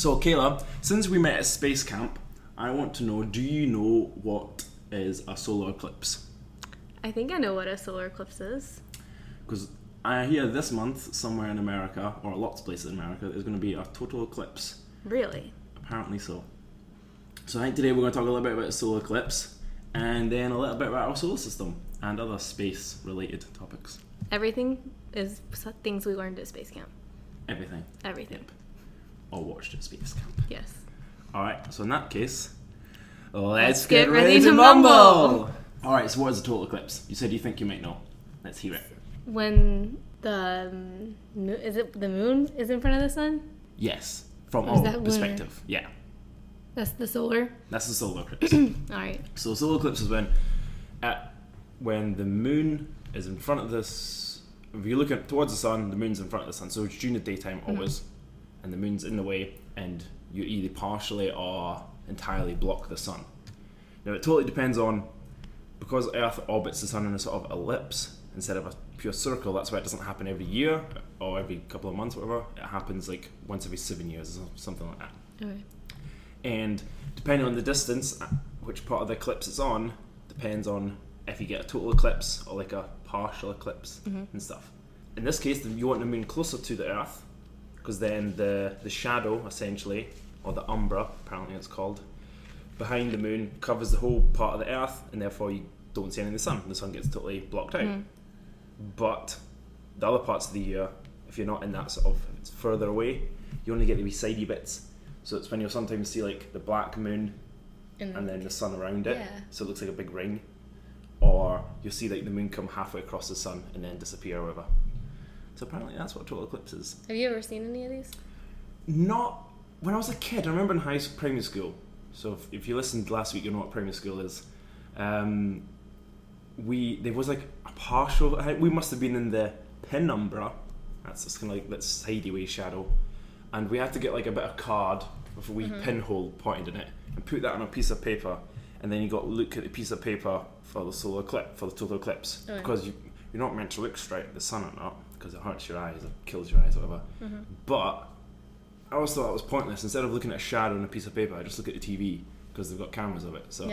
So, Kayla, since we met at Space Camp, I want to know, do you know what is a solar eclipse? I think I know what a solar eclipse is. Because I hear this month, somewhere in America, or lots of places in America, there's going to be a total eclipse. Really? Apparently so. So I think today we're going to talk a little bit about the solar eclipse, and then a little bit about our solar system, and other space-related topics. Everything is things we learned at Space Camp. Everything. Everything. Yep. Or watched at Space Camp. Yes. Alright, so in that case, let's get get ready ready to to mumble! mumble! Alright, so what is a total eclipse? You said you think you might know. Let's hear it. When the moon is in front of the sun? Yes, from Or is our that perspective. Yeah, That's the solar? that's the solar eclipse. Alright. So solar eclipse is when the moon is in front of this. If you look towards the sun, the moon's in front of the sun. So it's during the daytime always, and the moon's in the way, and you either partially or entirely block the sun. Now it totally depends on, because Earth orbits the sun in a sort of ellipse instead of a pure circle. That's why it doesn't happen every year or every couple of months, whatever. It happens like once every 7 years or something like that. Okay. And depending on the distance, which part of the eclipse it's on, depends on if you get a total eclipse or like a partial eclipse and stuff. In this case, you want the moon closer to the Earth, because then the shadow, essentially, or the umbra, apparently it's called, behind the moon covers the whole part of the Earth, and therefore you don't see any of the sun. The sun gets totally blocked out. But the other parts of the year, if you're not in that sort of, if it's further away, you only get the wee sidey bits. So it's when you'll sometimes see like the black moon and then the sun around it, so it looks like a big ring. Or you'll see like the moon come halfway across the sun and then disappear or whatever. So apparently that's what total eclipse is. Have you ever seen any of these? Not when I was a kid. I remember in primary school. So if you listened last week, you know what primary school is. There was like a partial. We must have been in the penumbra. That's just kind of like that sideway shadow, and we had to get like a bit of card with a wee pinhole pointed in it and put that on a piece of paper, and then you got to look at the piece of paper for the solar eclipse, for the total eclipse, because you're not meant to look straight at the sun or not, because it hurts your eyes, it kills your eyes, or whatever. But I always thought that was pointless. Instead of looking at a shadow on a piece of paper, I just look at the TV because they've got cameras of it. So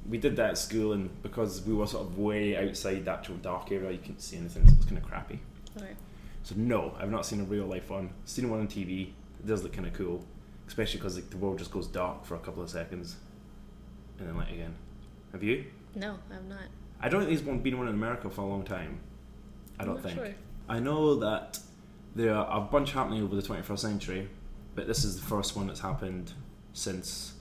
we did that at school, and because we were sort of way outside the actual dark area, you couldn't see anything, so it was kind of crappy. Okay. So no, I've not seen a real life one. I've seen one on TV. It does look kind of cool, especially because like, the world just goes dark for a couple of seconds and then light again. Have you? No, I've not. I don't think there's been one in America for a long time. I don't think. Sure. I know that there are a bunch happening over the 21st century, but this is the first one that's happened since,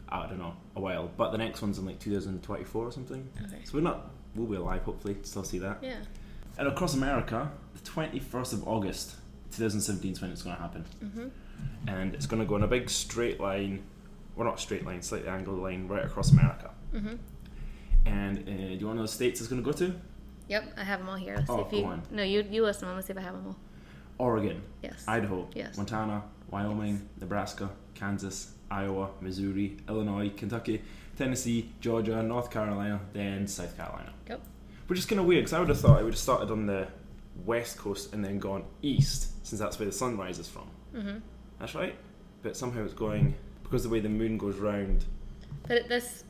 I don't know, a while. But the next one's in like 2024 or something. Okay. So we'll be alive hopefully to still see that. Yeah. And across America, the 21st of August 2017 is when it's going to happen. And it's going to go in a big straight line, well not straight line, slightly angled line right across America. And do you want to know the states it's going to go to? Yep, I have them all here. Let's see if go you. on. No, you list them. Let's see if I have them all. Oregon, Yes. Idaho, Yes. Montana, Wyoming, Nebraska, Kansas, Iowa, Missouri, Illinois, Kentucky, Tennessee, Georgia, North Carolina, then South Carolina. Yep. Which is kind of weird, because I would have thought it would have started on the west coast and then gone east, since that's where the sun rises from. That's right. But somehow it's going, because the way the moon goes round. But this.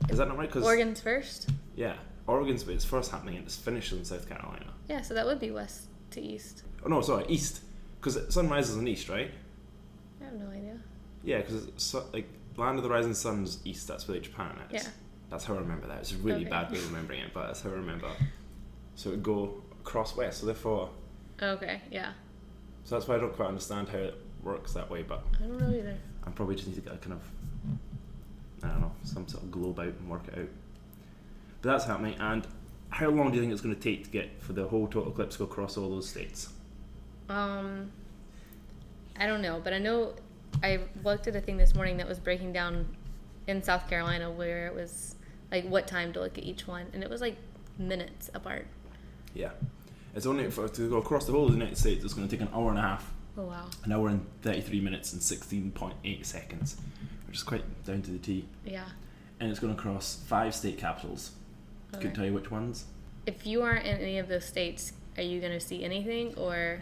Is that not right? 'Cause Oregon's first? yeah, Oregon's where it's first happening, and it's finished in South Carolina. Yeah, so that would be west to east. Oh no, sorry, east. Because the sun rises in east, right? I have no idea. Yeah, because like land of the rising sun's east. That's where Japan is. Yeah. That's how I remember that. It's a really bad way of remembering it, but that's how I remember. So it would go across west. So therefore. Okay. Yeah. So that's why I don't quite understand how it works that way. But I don't know either. I probably just need to get a kind of, I don't know, some sort of globe out and work it out. But that's happening. And how long do you think it's going to take to get for the whole total eclipse to go across all those states? I don't know, but I know I looked at a thing this morning that was breaking down in South Carolina where it was like what time to look at each one, and it was like minutes apart. Yeah. It's only to go across the whole of the United States, it's going to take an hour and a half. Oh wow. An hour and 33 minutes and 16.8 seconds, which is quite down to the T. Yeah. And it's going to cross 5 state capitals. Okay. Couldn't tell you which ones. If you aren't in any of those states, are you going to see anything, or?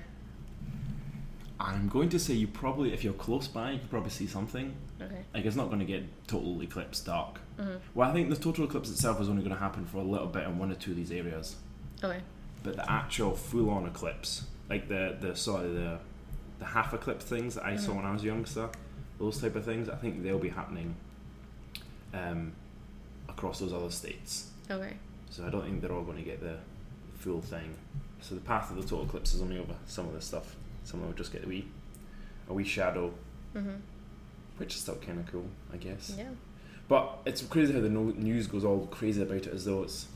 I'm going to say you probably, if you're close by, you could probably see something. Okay. Like, it's not going to get total eclipse dark. Mm-hmm. Well, I think the total eclipse itself is only going to happen for a little bit in one or two of these areas. Okay. But the actual full-on eclipse, like the half eclipse things that I saw when I was a youngster, those type of things, I think they'll be happening across those other states. Okay. So I don't think they're all going to get the full thing. So the path of the total eclipse is only over some of the stuff. Some of them will just get a wee shadow, which is still kind of cool, I guess. Yeah. But it's crazy how the news goes all crazy about it as though it's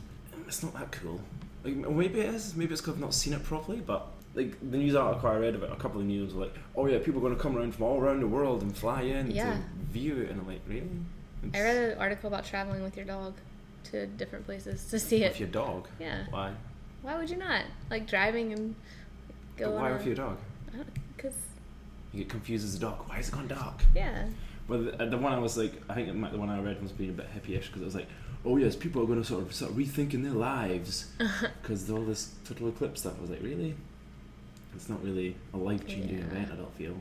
not that cool. Like, maybe it is. Maybe it's because I've not seen it properly. But like the news article I read about, a couple of news were like, oh yeah, people are going to come around from all around the world and fly in to view it, and I'm like, really? I read an article about traveling with your dog to different places to see it. With your dog? Yeah. Why? Why would you not? Like driving and go. But why with your dog? Because you get confused as a dog. Why is it gone dark? Yeah. Well, the one I was like, I think the one I read was being a bit hippie-ish because it was like, oh yes, people are going to sort of rethinking their lives because all this total eclipse stuff. I was like, really? It's not really a life-changing event. I don't feel.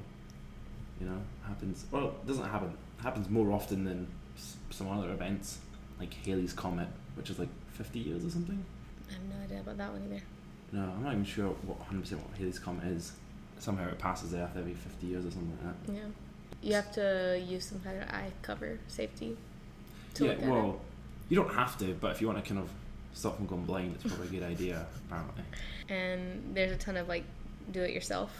You know, happens. Well, it doesn't happen. It happens more often than some other events, like Halley's Comet, which is like 50 years or something. I have no idea about that one either. No, I'm not even sure 100% what Halley's Comet is. Somehow it passes the Earth every 50 years or something like that. Yeah. You have to use some kind of eye cover safety to look at it. You don't have to, but if you want to kind of stop from going blind, it's probably a good idea, apparently. And there's a ton of like do-it-yourself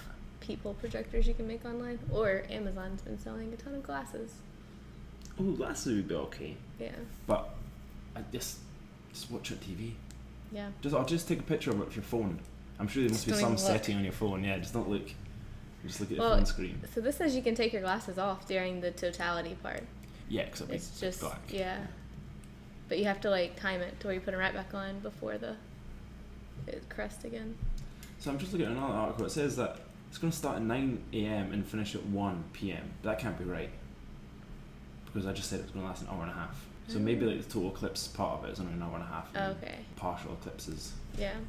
people projectors you can make online, or Amazon's been selling a ton of glasses. Oh, glasses would be okay. Yeah. But I just watch it on TV. Yeah. Just take a picture of it with your phone. I'm sure there must be some setting on your phone. Yeah, just don't look. Just look at the phone screen. So this says you can take your glasses off during the totality part. Yeah, because it's just black. Yeah. But you have to like time it to where you put it right back on before it crest again. So I'm just looking at another article. It says that it's going to start at 9 a.m. and finish at 1 p.m. That can't be right. Because I just said it was going to last an hour and a half. So maybe like the total eclipse part of it is only an hour and a half. And okay. Partial eclipses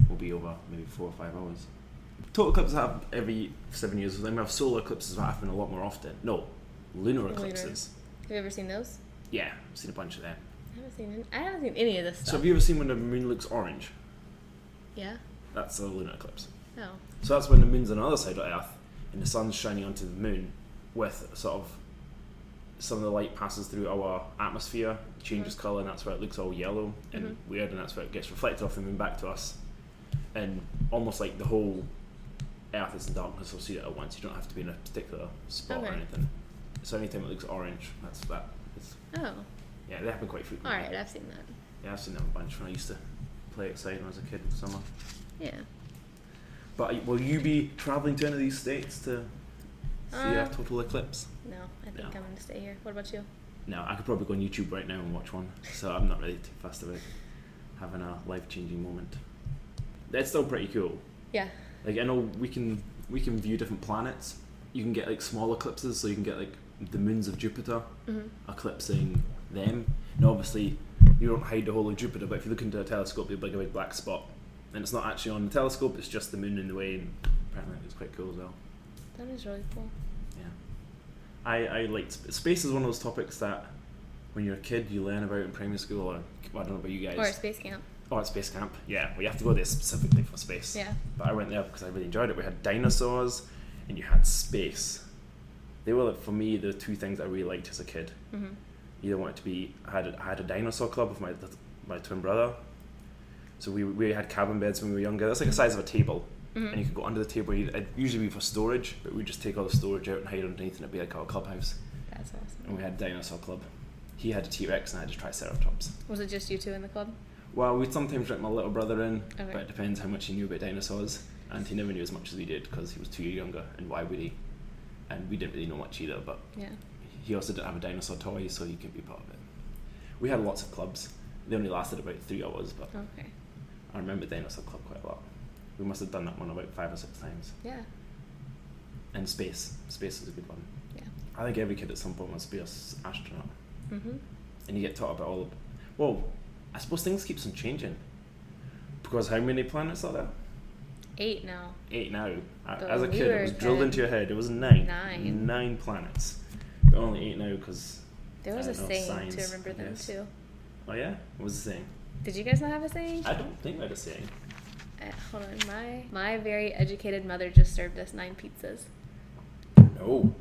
will be over maybe 4 or 5 hours. Total eclipses happen every 7 years. Then we have solar eclipses that happen a lot more often. No, lunar eclipses. Have you ever seen those? Yeah, I've seen a bunch of them. I haven't seen any of this stuff. So have you ever seen when the moon looks orange? Yeah. That's a lunar eclipse. Oh. So that's when the moon's on the other side of Earth and the sun's shining onto the moon with sort of some of the light passes through our atmosphere, changes colour, and that's where it looks all yellow and weird, and that's where it gets reflected off the moon back to us. And almost like the whole Earth is in darkness, we'll see it at once. You don't have to be in a particular spot or anything. So anytime it looks orange, that's that. Oh. Yeah, they happen quite frequently. Alright, I've seen that. Yeah, I've seen them a bunch when I used to play outside when I was a kid in the summer. Yeah. But will you be travelling to any of these states to see a total eclipse? No, I think I'm going to stay here. What about you? No, I could probably go on YouTube right now and watch one. So I'm not really too fussed about having a life-changing moment. That's still pretty cool. Yeah. Like I know we can view different planets. You can get like small eclipses, so you can get like the moons of Jupiter eclipsing them. And obviously you don't hide the whole of Jupiter, but if you look into a telescope, you'll be like a big black spot. And it's not actually on the telescope, it's just the moon in the way, and apparently it's quite cool as well. That is really cool. Yeah. I like space is one of those topics that when you're a kid you learn about in primary school, or I don't know about you guys. Or at space camp. Oh, at space camp, yeah. Well, you have to go there specifically for space. Yeah. But I went there because I really enjoyed it. We had dinosaurs and you had space. They were, for me, the two things I really liked as a kid. Mm-hmm. Either wanted to be, I had a dinosaur club with my twin brother. So we had cabin beds when we were younger. That's like the size of a table. Mm-hmm. And you could go under the table. It'd usually be for storage, but we'd just take all the storage out and hide underneath, and it'd be like our clubhouse. That's awesome. And we had a dinosaur club. He had a T-Rex and I had a Triceratops. Was it just you two in the club? Well, we'd sometimes let my little brother in, but it depends how much he knew about dinosaurs. And he never knew as much as we did because he was 2 years younger, and why would he? And we didn't really know much either, but he also didn't have a dinosaur toy, so he could be part of it. We had lots of clubs. They only lasted about 3 hours, but I remember Dinosaur Club quite a lot. We must have done that one about 5 or 6 times. Yeah. And space. Space is a good one. Yeah. I think every kid at some point wants to be an astronaut. Mm-hmm. And you get taught about all of... Well, I suppose things keep on changing. Because how many planets are there? 8 now. 8 now. But As a when we kid, were it was a drilled kid, into your head. It was 9. 9 planets. But only 8 now because... There was a saying science, to remember them too. Oh yeah? What was the saying? Did you guys not have a saying? I don't think I had a saying. Hold on. My very educated mother just served us 9 pizzas. No.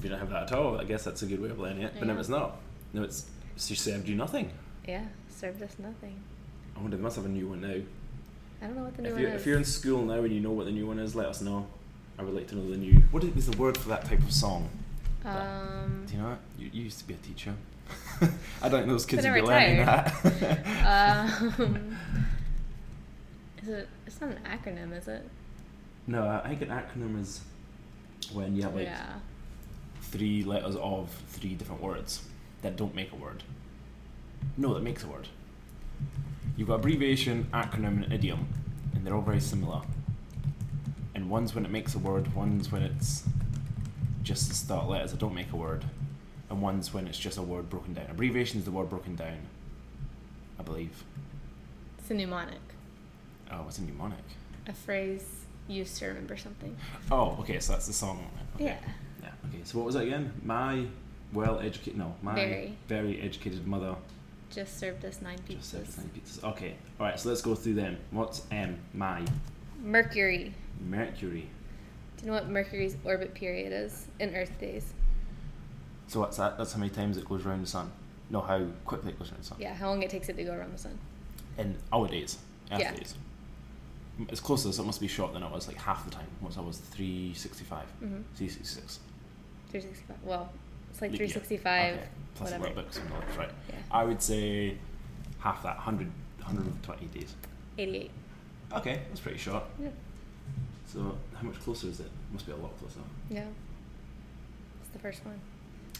We don't have that at all. I guess that's a good way of learning it. But no, Yeah. it's not. No, it's... She served you nothing. Yeah, served us nothing. I wonder, they must have a new one now. I don't know what the new one is. If you're in school now and you know what the new one is, let us know. I would like to know the new... What is the word for that type of song? Do you know what? You used to be a teacher. I don't think those kids would be learning that. It's not an acronym, is it? No, I think an acronym is when you have 3 letters of 3 different words that don't make a word. No, that makes a word. You've got abbreviation, acronym, and idiom, and they're all very similar. And one's when it makes a word, one's when it's just the start letters that don't make a word, and one's when it's just a word broken down. Abbreviation is the word broken down, I believe. It's a mnemonic. Oh, what's a mnemonic? A phrase used to remember something. Oh, okay, so that's the song. Okay. Yeah. Yeah. Okay. So what was it again? My very educated mother Just served us 9 pizzas. just served us 9 pizzas. Okay. All right. So let's go through them. What's my Mercury. Mercury? Do you know what Mercury's orbit period is in Earth days? So what's that? That's how many times it goes around the sun. No, how quickly it goes around the sun. Yeah, how long it takes it to go around the sun. In our days, Earth Yeah. days. It's closer, so it must be short than it was like half the time. What's that was 365, 366. 365. Well, it's like Yeah. 365. Okay. Plus whatever. a little bit, something right. Yeah. I would say half that, 120 days. 88. Okay, that's pretty short. Yeah. So how much closer is it? Must be a lot closer. Yeah. It's the first one.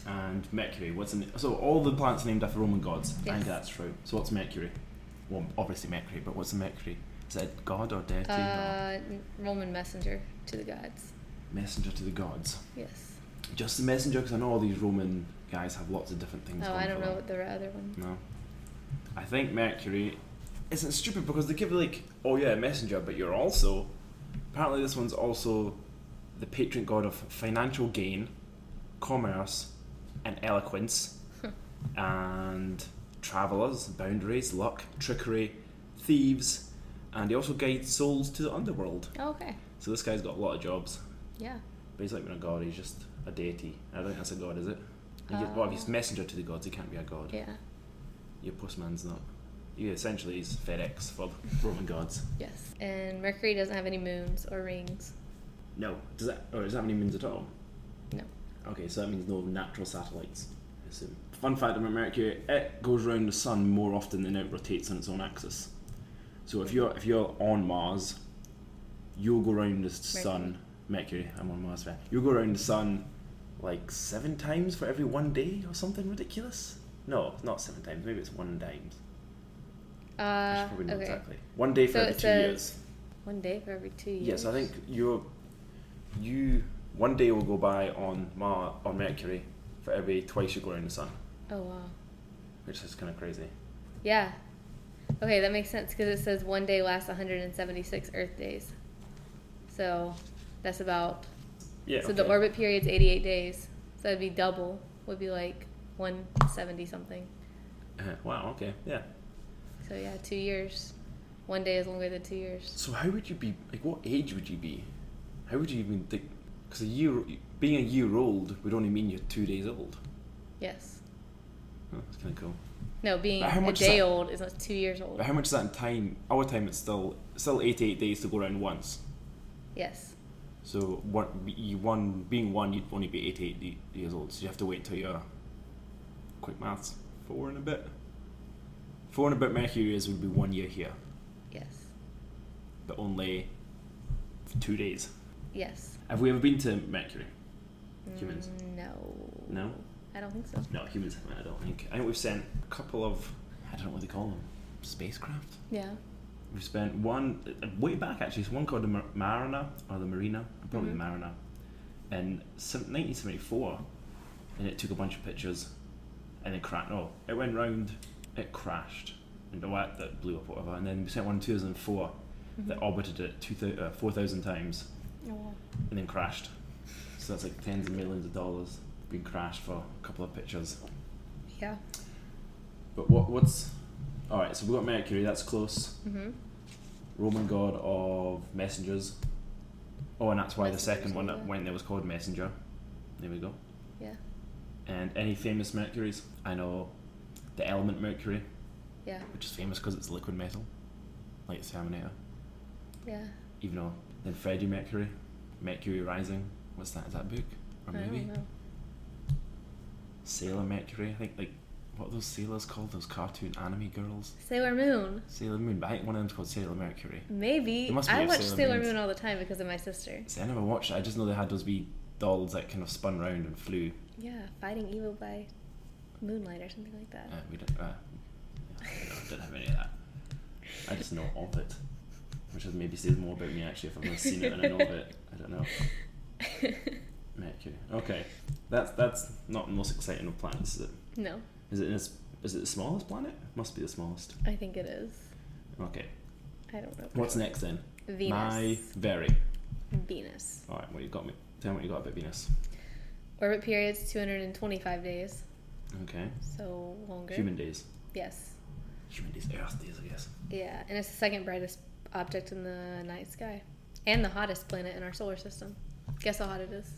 And Mercury, so all the planets are named after Roman gods. I Yes. think that's true. So what's Mercury? Well, obviously Mercury, but what's a Mercury? Is it a god or deity? Or Roman messenger to the gods. messenger to the gods? Yes. Just a messenger, because I know all these Roman guys have lots of different things. Oh, going I don't for know them. what the other one. No. I think Mercury isn't stupid because they give like, oh yeah, messenger, but you're also, apparently this one's also the patron god of financial gain, commerce, and eloquence, and travellers, boundaries, luck, trickery, thieves, and he also guides souls to the underworld. Oh, okay. So this guy's got a lot of jobs. Yeah. But he's not even a god, he's just a deity. I don't think that's a god, is it? Well, if he's messenger to the gods, he can't be a god. Yeah. Your postman's not. Yeah, essentially he's FedEx for Roman gods. Yes. And Mercury doesn't have any moons or rings. No. Does that have any moons at all? No. Okay, so that means no natural satellites, I assume. Fun fact about Mercury, it goes around the sun more often than it rotates on its own axis. So if you're on Mars, you'll go around the sun. Mercury, I'm on Mars fan. You'll go around the sun like 7 times for every 1 day or something ridiculous. No, not 7 times. Maybe it's 1 times. I should probably know exactly. 1 day for every 2 years. 1 day for every 2 years. Yes, I think you 1 day will go by on Mercury for every twice you go around the sun. Oh wow. Which is kind of crazy. Yeah. Okay, that makes sense because it says 1 day lasts 176 Earth days. So that's about. Yeah. So the orbit period's 88 days. So that'd be double. Would be like 170 something. Wow. Okay. Yeah. So yeah, 2 years. 1 day is longer than 2 years. So how would you be? Like, what age would you be? How would you even think? Because being a year old would only mean you're 2 days old. Yes. Oh, that's kind of cool. No, being a day old is not 2 years old. But how much is that in time? Our time, it's still 88 days to go around once. Yes. So being one, you'd only be 88 years old. So you have to wait till you're, quick maths, 4 and a bit. 4 and a bit Mercury years would be 1 year here. Yes. But only for 2 days. Yes. Have we ever been to Mercury? Humans? No. No? I don't think so. No, humans haven't, I don't think. I think we've sent a couple of, I don't know what they call them, spacecraft? Yeah. We've spent one, way back actually, it's one called the Mariner, or the Marina, probably the Mariner, in 1974, and it took a bunch of pictures, and it crashed. No, it went round, it crashed, and that blew up or whatever, and then we sent one in 2004, that orbited it 4,000 times Oh, wow. and then crashed. So that's like tens of millions of dollars being crashed for a couple of pictures. Yeah. But what's... Alright, so we got Mercury, that's close. Mm-hmm. Roman god of messengers. Oh, and that's why the second one that yeah. went there was called Messenger. There we go. Yeah. And any famous Mercuries? I know the element Mercury, Yeah. which is famous because it's liquid metal, like the Terminator. Yeah. Even though then Freddie Mercury, Mercury Rising. What's that? Is that a book or I movie? don't know. Sailor Mercury. I think like what are those sailors called? Those cartoon anime girls. Sailor Moon. Sailor Moon. But I think one of them's called Sailor Mercury. Maybe. There must be I a watch Sailor Sailor Moons. Moon all the time because of my sister. See, I never watched it. I just know they had those wee dolls that kind of spun around and flew. Yeah, fighting evil by moonlight or something like that. We didn't. I don't have any of that. I just know of it, which is maybe says more about me actually if I've not seen it and I know of it. I don't know. Mercury. Okay, that's not the most exciting of planets, is it? No, Is it the smallest planet? Must be the smallest. I think it is. Okay. I don't know. What's next then? Venus. My very. Venus. All right. What you got me? Tell me what you got about Venus. Orbit period's 225 days, Okay. so longer. Human days. Yes. Human days. Earth days, I guess. Yeah, and it's the second brightest object in the night sky, and the hottest planet in our solar system. Guess how hot it is?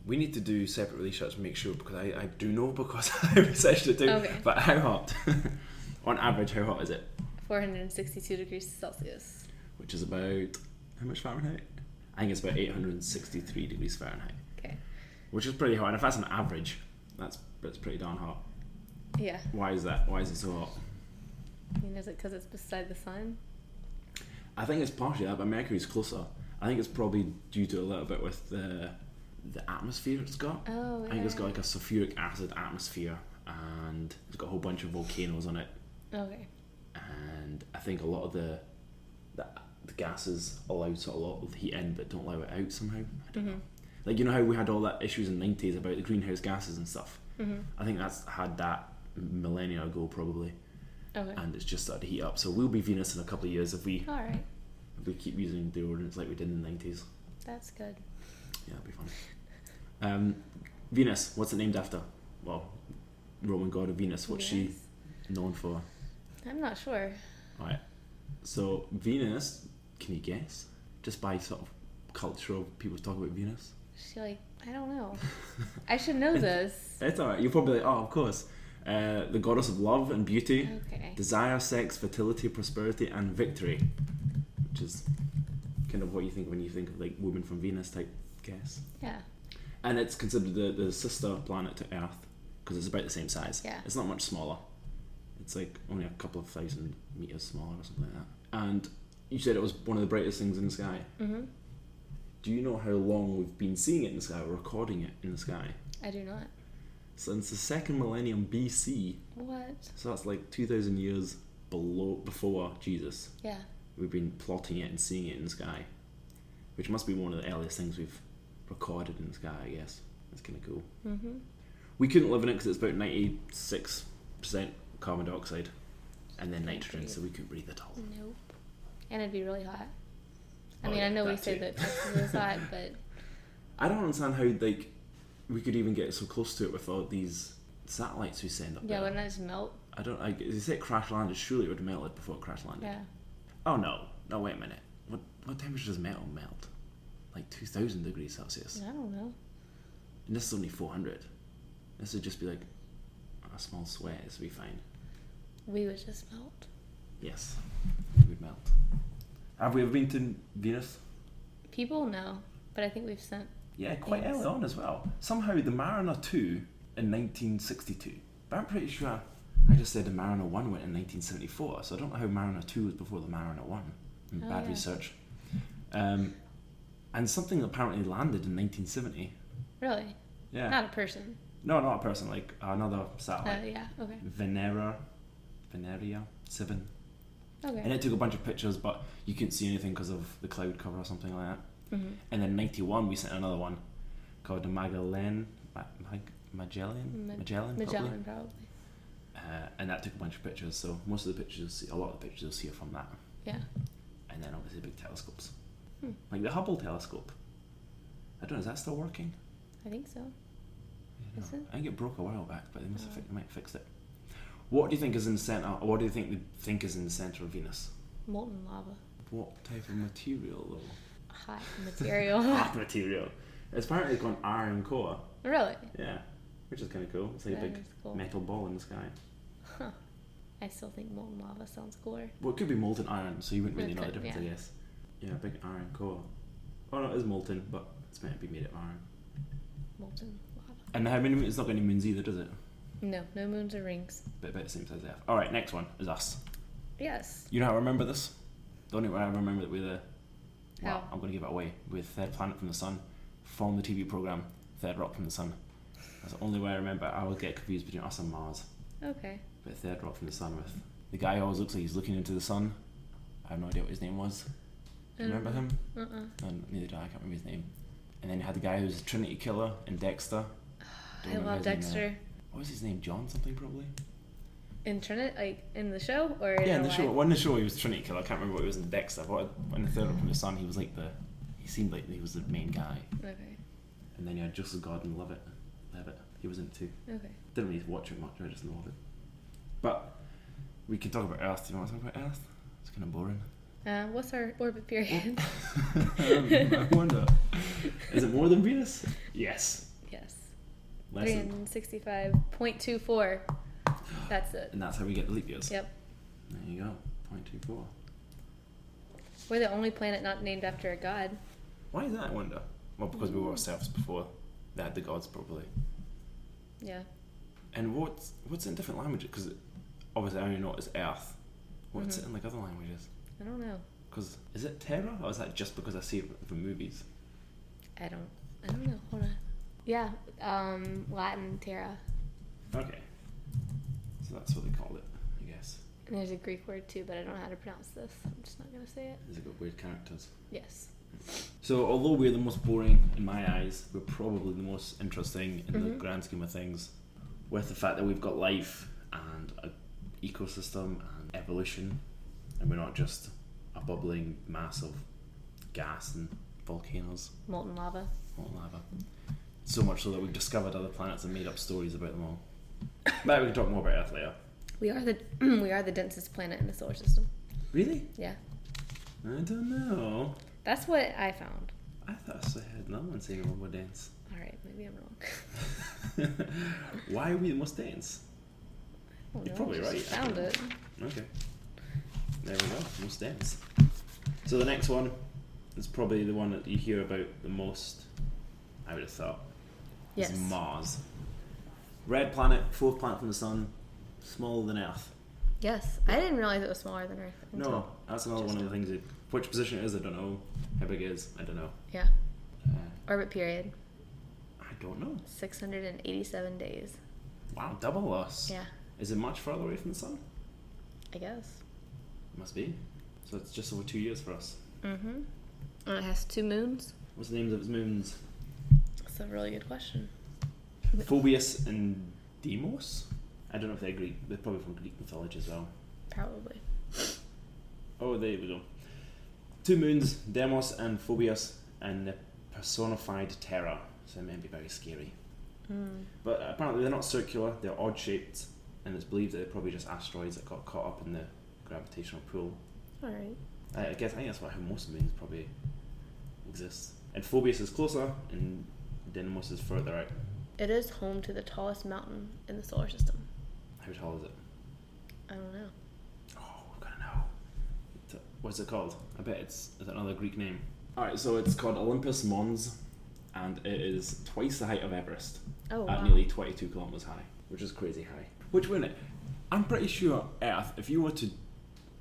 We need to do separate research to make sure because I do know because I researched it too. Okay. But how hot? On average, how hot is it? 462 degrees Celsius. Which is about how much Fahrenheit? I think it's about 863 degrees Fahrenheit. Okay. Which is pretty hot. And if that's an average, that's pretty darn hot. Yeah. Why is that? Why is it so hot? I mean, is it because it's beside the sun? I think it's partially that, but Mercury's closer. I think it's probably due to a little bit with the atmosphere it's got. Oh, yeah. I think it's got like a sulfuric acid atmosphere and it's got a whole bunch of volcanoes on it. Okay. And I think a lot of the gases allow sort of a lot of the heat in but don't allow it out somehow. I don't know. Like, you know how we had all that issues in the 90s about the greenhouse gases and stuff? Mm-hmm. I think that's had that millennia ago probably. Okay. And it's just started to heat up. So we'll be Venus in a couple of years if we All right. keep using the ordinance like we did in the 90s. That's good. Yeah, that'd be fun. Venus, what's it named after? Well, Roman god of Venus. What's she Venus? known for? I'm not sure. Alright. So Venus, can you guess? Just by sort of cultural people talk about Venus. She I don't know. I should know this. It's alright. You're probably like, oh, of course. The goddess of love and beauty, Okay. desire, sex, fertility, prosperity, and victory, which is kind of what you think when you think of like woman from Venus type guess. Yeah. And it's considered the sister planet to Earth because it's about the same size. Yeah. It's not much smaller. It's like only a couple of thousand meters smaller or something like that. And you said it was one of the brightest things in the sky. Mm-hmm. Do you know how long we've been seeing it in the sky or recording it in the sky? I do not. Since the second millennium BC. What? So that's like 2,000 years before Jesus. Yeah. We've been plotting it and seeing it in the sky, which must be one of the earliest things we've recorded in the sky, I guess. That's kind of cool. Mm-hmm. We couldn't live in it because it's about 96% carbon dioxide and then nitrogen, so we couldn't breathe at all. Nope. And it'd be really hot. I Oh, mean, yeah, I know we that say too. that Texas is hot, but I don't understand how like we could even get so close to it with all these satellites we send up yeah, there. wouldn't that just melt? I don't. If you say it crash landed, surely it would have melted before it crash landed. Yeah. Oh no! No, wait a minute. What temperature does metal melt? Like 2,000 degrees Celsius. I don't know. And this is only 400. This would just be like a small sweat. This would be fine. We would just melt. Yes, we would melt. Have we ever been to Venus? People know, but I think we've sent. Yeah, quite Yes. early on as well. Somehow the Mariner 2 in 1962. But I'm pretty sure I just said the Mariner 1 went in 1974, so I don't know how Mariner 2 was before the Mariner 1. Oh, Bad yeah. research. And something apparently landed in 1970. Really? Yeah. Not a person. No, not a person, like another satellite. Yeah. Okay. Veneria 7. Okay. And it took a bunch of pictures, but you couldn't see anything because of the cloud cover or something like that. Mm-hmm. And then 91 we sent another one called the Magellan probably. Magellan, probably. And that took a bunch of pictures, so most of the pictures, a lot of the pictures you'll see are from that. Yeah. And then obviously big telescopes. Hmm. Like the Hubble telescope. I don't know, is that still working? I think so. Yeah, Is it? I think it broke a while back, but they might have fixed it. What do you think is in the center? Or what do you think is in the center of Venus? Molten lava. What type of material though? Hot material. Hot material. It's apparently got an iron core. Really? Yeah, which is kind of cool. It's like That a big is cool. metal ball in the sky. Huh. I still think molten lava sounds cooler. Well, it could be molten iron, so you wouldn't really It know the could, difference, yeah. I guess. Yeah, big iron core. Oh no, it is molten, but it's meant to be made of iron. Molten lava. And how many? It's not got any moons either, does it? No moons or rings. But about the same size as Earth. All right, next one is us. Yes. You know how I remember this? The only way I remember that we're the. Well, How? I'm going to give it away. We're the third planet from the sun, from the TV program Third Rock from the Sun. That's the only way I remember. I always get confused between us and Mars. Okay. But Third Rock from the Sun with the guy who always looks like he's looking into the sun. I have no idea what his name was. Do you remember him? No, neither do I. I can't remember his name. And then you had the guy who was a Trinity killer in Dexter. Don't I remember love his name now. Dexter. What was his name? John something probably? In Trinity, like in the show, or Yeah, in the real show. life? Well, in the show he was Trinity killer. I can't remember what he was in Dexter. But in the Third Rock from the Sun, he was like he seemed like he was the main guy. Okay. And then you had Joseph Gordon-Levitt. He was in it too. Okay. Didn't really watch it much. I just know of it. But we can talk about Earth. Do you want to talk about Earth? It's kind of boring. What's our orbit period? I wonder. Is it more than Venus? Yes. Yes. Less than. 365.24. That's it. And that's how we get the leap years. Yep. There you go. 0.24. We're the only planet not named after a god. Why is that, I wonder? Well, because we were ourselves before they had the gods, probably. Yeah. And what's in different languages? Because obviously I only know it's Earth. What's it in like other languages? I don't know. Because is it Terra, or is that just because I see it from movies? I don't know. Hold on. Yeah. Latin Terra. Okay. So that's what they called it, I guess. And there's a Greek word too, but I don't know how to pronounce this. I'm just not gonna say it. Has it got weird characters? Yes. So although we're the most boring in my eyes, we're probably the most interesting in the grand scheme of things, with the fact that we've got life and an ecosystem and evolution, and we're not just a bubbling mass of gas and volcanoes, Molten lava. molten lava. So much so that we've discovered other planets and made up stories about them all. But we can talk more about Earth later. We are the we are the densest planet in the solar system. Really? Yeah. I don't know. That's what I found. I thought I had another one saying we're more dense. All right, maybe I'm wrong. Why are we the most dense? I don't You're know, probably just right. Found it. Okay. There we go. Most dense. So the next one is probably the one that you hear about the most, I would have thought. Yes. Is Mars. Red planet, fourth planet from the sun, smaller than Earth. Yes, I didn't realize it was smaller than Earth. No, that's another one of the things. Which position it is, I don't know. How big it is, I don't know. Yeah. Orbit period. I don't know. 687 days. Wow, double us. Yeah, Is it much further away from the sun? I guess. It must be. So it's just over 2 years for us. Mm-hmm. And it has 2 moons. What's the names of its moons? That's a really good question. Phoebus and Deimos? I don't know if they're Greek. They're probably from Greek mythology as well. Probably. Oh, there we go. 2 moons, Deimos and Phoebus, and the personified terror. So it may be very scary. But apparently they're not circular, they're odd shaped, and it's believed that they're probably just asteroids that got caught up in the gravitational pull. Alright. I think that's how most moons probably exist. And Phoebus is closer, and Deimos is further out. It is home to the tallest mountain in the solar system. How tall is it? I don't know. Oh, we're gonna know. What's it called? I bet it's another Greek name. Alright, so it's called Olympus Mons, and it is twice the height of Everest. Oh, At wow. nearly 22 kilometers high, which is crazy high. Which wouldn't it? I'm pretty sure Earth, if you were to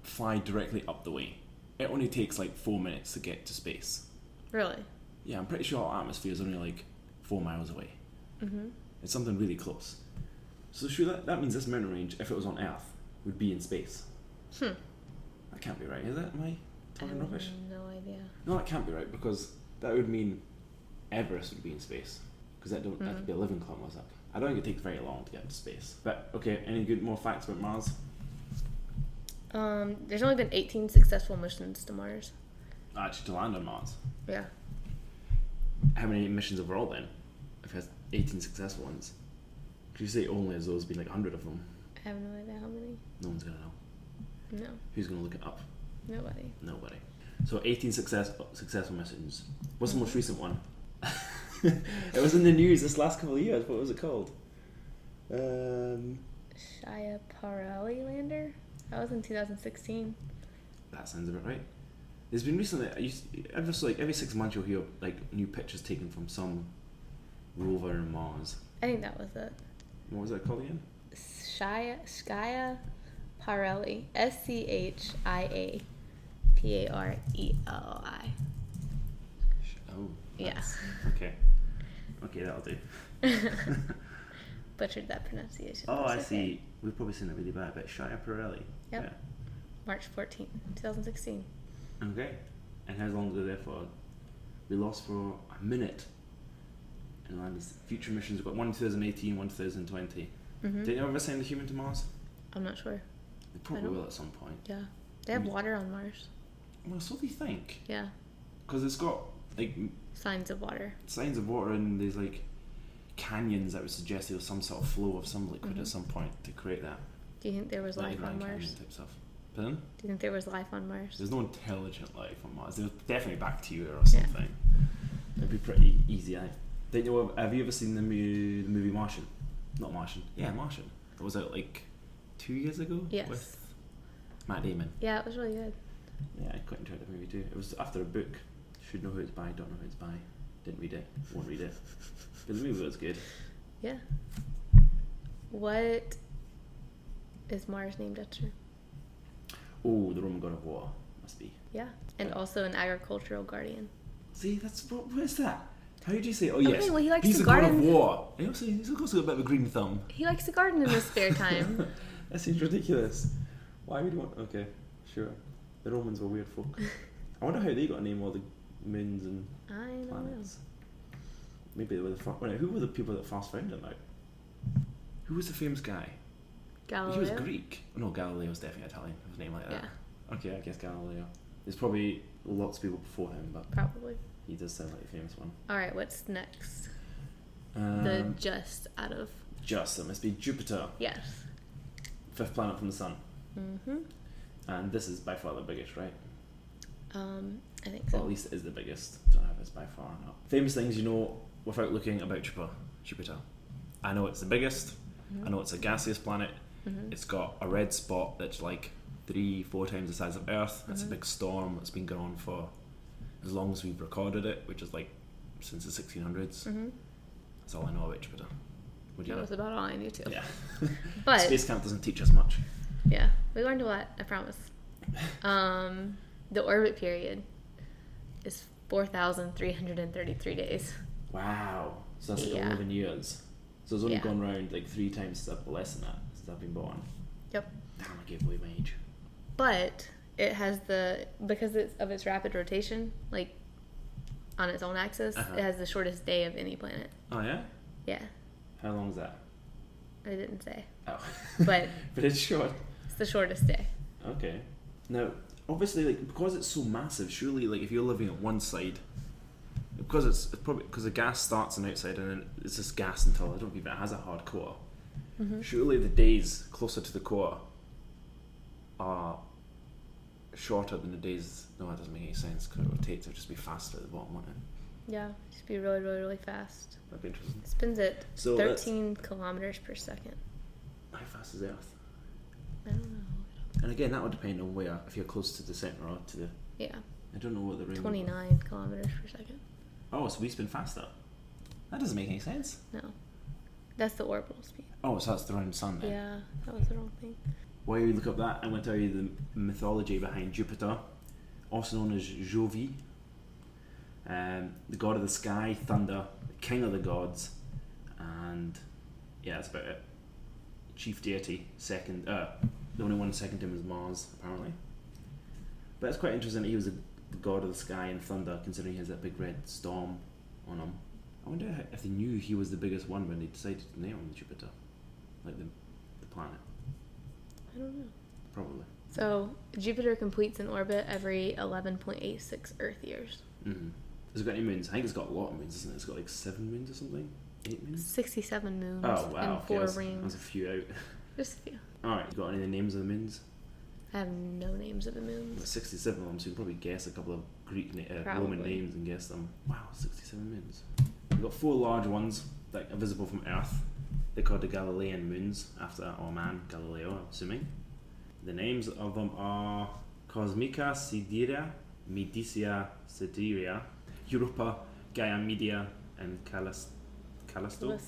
fly directly up the way, it only takes like 4 minutes to get to space. Really? Yeah, I'm pretty sure our atmosphere is only like 4 miles away. Mm-hmm. It's something really close. So sure, that means this mountain range, if it was on Earth, would be in space. That can't be right, is it? Am I talking rubbish? No idea. No, that can't be right, because that would mean Everest would be in space. Because that'd be 11 kilometers up. I don't think it takes very long to get into space. But okay, any more facts about Mars? There's only been 18 successful missions to Mars. Actually, to land on Mars. Yeah. How many missions overall then? If it has 18 successful ones. Could you say only as though there's been like 100 of them? I have no idea how many. No one's going to know. No. Who's going to look it up? Nobody. Nobody. So 18 successful missions. What's the most recent one? It was in the news this last couple of years. What was it called? Schiaparelli lander? That was in 2016. That sounds about right. There's been recently, every 6 months you'll hear like new pictures taken from some rover on Mars. I think that was it. What was that called again? Schiaparelli. Schiaparelli. Oh. Yeah. Okay. Okay, that'll do. Butchered that pronunciation. Oh, I okay. see. We've probably seen it really bad, but Schiaparelli. Yep. Yeah. March 14th, 2016. Okay. And how long were they there for? We lost for a minute. And then these future missions, we've got one in 2018, one in 2020. Mm-hmm. Did you ever send a human to Mars? I'm not sure. They probably will at some point. Yeah. They have water on Mars. Well, so do you think? Yeah. Because it's got like Signs of water. signs of water, and there's like canyons that would suggest there was some sort of flow of some liquid at some point to create that. Do you think there was life on Grand Mars? Canyon type stuff. Pardon? Do you think there was life on Mars? There's no intelligent life on Mars. There's definitely bacteria or something. It'd be pretty easy. Have you ever seen the movie Martian? Not Martian. Yeah, Martian. It was out like 2 years ago. Yes. With Matt Damon. Yeah, it was really good. Yeah, I quite enjoyed the movie too. It was after a book. Should know who it's by. Don't know who it's by. Didn't read it. Won't read it. But the movie was good. Yeah. What is Mars named after? Oh, the Roman god of war. Must be. Yeah. And also an agricultural guardian. See, that's what is that? How did you say? Oh yes. Okay, well, he likes He's to the god garden. of war. He's also got a bit of a green thumb. He likes to garden in his spare time. That seems ridiculous. Why would you want? Okay, sure. The Romans were weird folk. I wonder how they got to name all the moons and I don't planets. Maybe they were the who were the people that first found them out? Who was the famous guy? Galileo. He was Greek. Oh, no, Galileo was definitely Italian. His name like that. Yeah. Okay, I guess Galileo. There's probably lots of people before him, but Probably. he does sound like a famous one. Alright, what's next? The just out of... That must be Jupiter. Yes. 5th planet from the sun. Mm-hmm. And this is by far the biggest, right? I think Or so. at least it is the biggest. Don't know if it's by far or not. Famous things you know without looking about Jupiter. I know it's the biggest. Mm-hmm. I know it's a gaseous planet. Mm-hmm. It's got a red spot that's like 3-4 times the size of Earth. It's a Mm-hmm. big storm that's been going on for as long as we've recorded it, which is like since the 1600s. Mm-hmm. That's all I know about Jupiter. What do you That know? was about all I knew too. Yeah. But... Space Camp doesn't teach us much. Yeah, we learned a lot, I promise. The orbit period is 4,333 days. Wow. So that's like Yeah. 11 years. So it's only Yeah. gone round like 3 times less than that since I've been born. Yep. Damn, I gave away my age. But it has because of its rapid rotation, like on its own axis, Uh-huh. it has the shortest day of any planet. Oh yeah? Yeah, How long is that? I didn't say. Oh. But But it's short. it's the shortest day. Okay. Now, obviously, like because it's so massive, surely, like if you're living at one side, because it's probably because the gas starts on the outside and then it's just gas until I don't think it has a hard core. Mm-hmm. Surely the days closer to the core are shorter than the days. No, that doesn't make any sense because it rotates. It would just be faster at the bottom, wouldn't it? Yeah, just be really, really, really fast. That'd be interesting. It spins at So 13 kilometers per second. how fast is the Earth? I don't know. And again, that would depend on where. If you're close to the centre or to the. Yeah, I don't know what the range. 29 kilometers per second. Oh, so we spin faster. That doesn't make any sense. No, that's the orbital speed. Oh, so that's the round sun then. Yeah, that was the wrong thing. While you look up that, I'm going to tell you the mythology behind Jupiter, also known as Jovi, the god of the sky, thunder, the king of the gods, and yeah, that's about it. Chief deity, second, the only one second to him is Mars, apparently. But it's quite interesting that he was the god of the sky and thunder, considering he has that big red storm on him. I wonder if they knew he was the biggest one when they decided to name him Jupiter, like the planet. I don't know. Probably. So Jupiter completes an orbit every 11.86 Earth years. Mm-hmm. Has it got any moons? I think it's got a lot of moons, isn't it? It's got like 7 moons or something? 8 moons? 67 moons. Oh, wow. And 4 rings. There's a few out. Just a few. Alright, you got any of the names of the moons? I have no names of the moons. There's 67 of them, so you can probably guess a couple of Greek, Roman names and guess them. Wow, 67 moons. We've got 4 large ones that are visible from Earth. They're called the Galilean moons, after our man, Galileo, I'm assuming. The names of them are Cosmica Siderea, Medicia Siderea, Europa, Gaia Media, and Callisto? Callisto?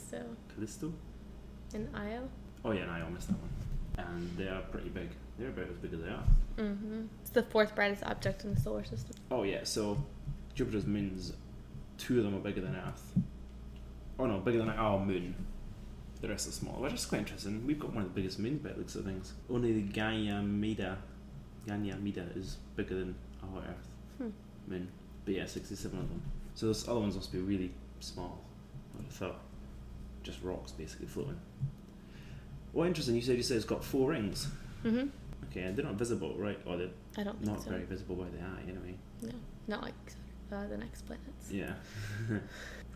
And Io? Oh yeah, and Io, missed that one. And they are pretty big. They're about as big as Earth. Mm-hmm. It's the 4th brightest object in the solar system. Oh yeah, so Jupiter's moons, 2 of them are bigger than Earth. Oh no, bigger than our moon. The rest are smaller, which is quite interesting. We've got one of the biggest moons by the looks of things. Only the Ganymede is bigger than our Earth moon. But yeah, 67 of them. So those other ones must be really small. I would have thought. Just rocks basically floating. Well, interesting, you said it's got 4 rings. Mm-hmm. Okay, and they're not visible, right? Or they're I don't think not so. very visible by the eye, anyway. No, not like the next planets. Yeah.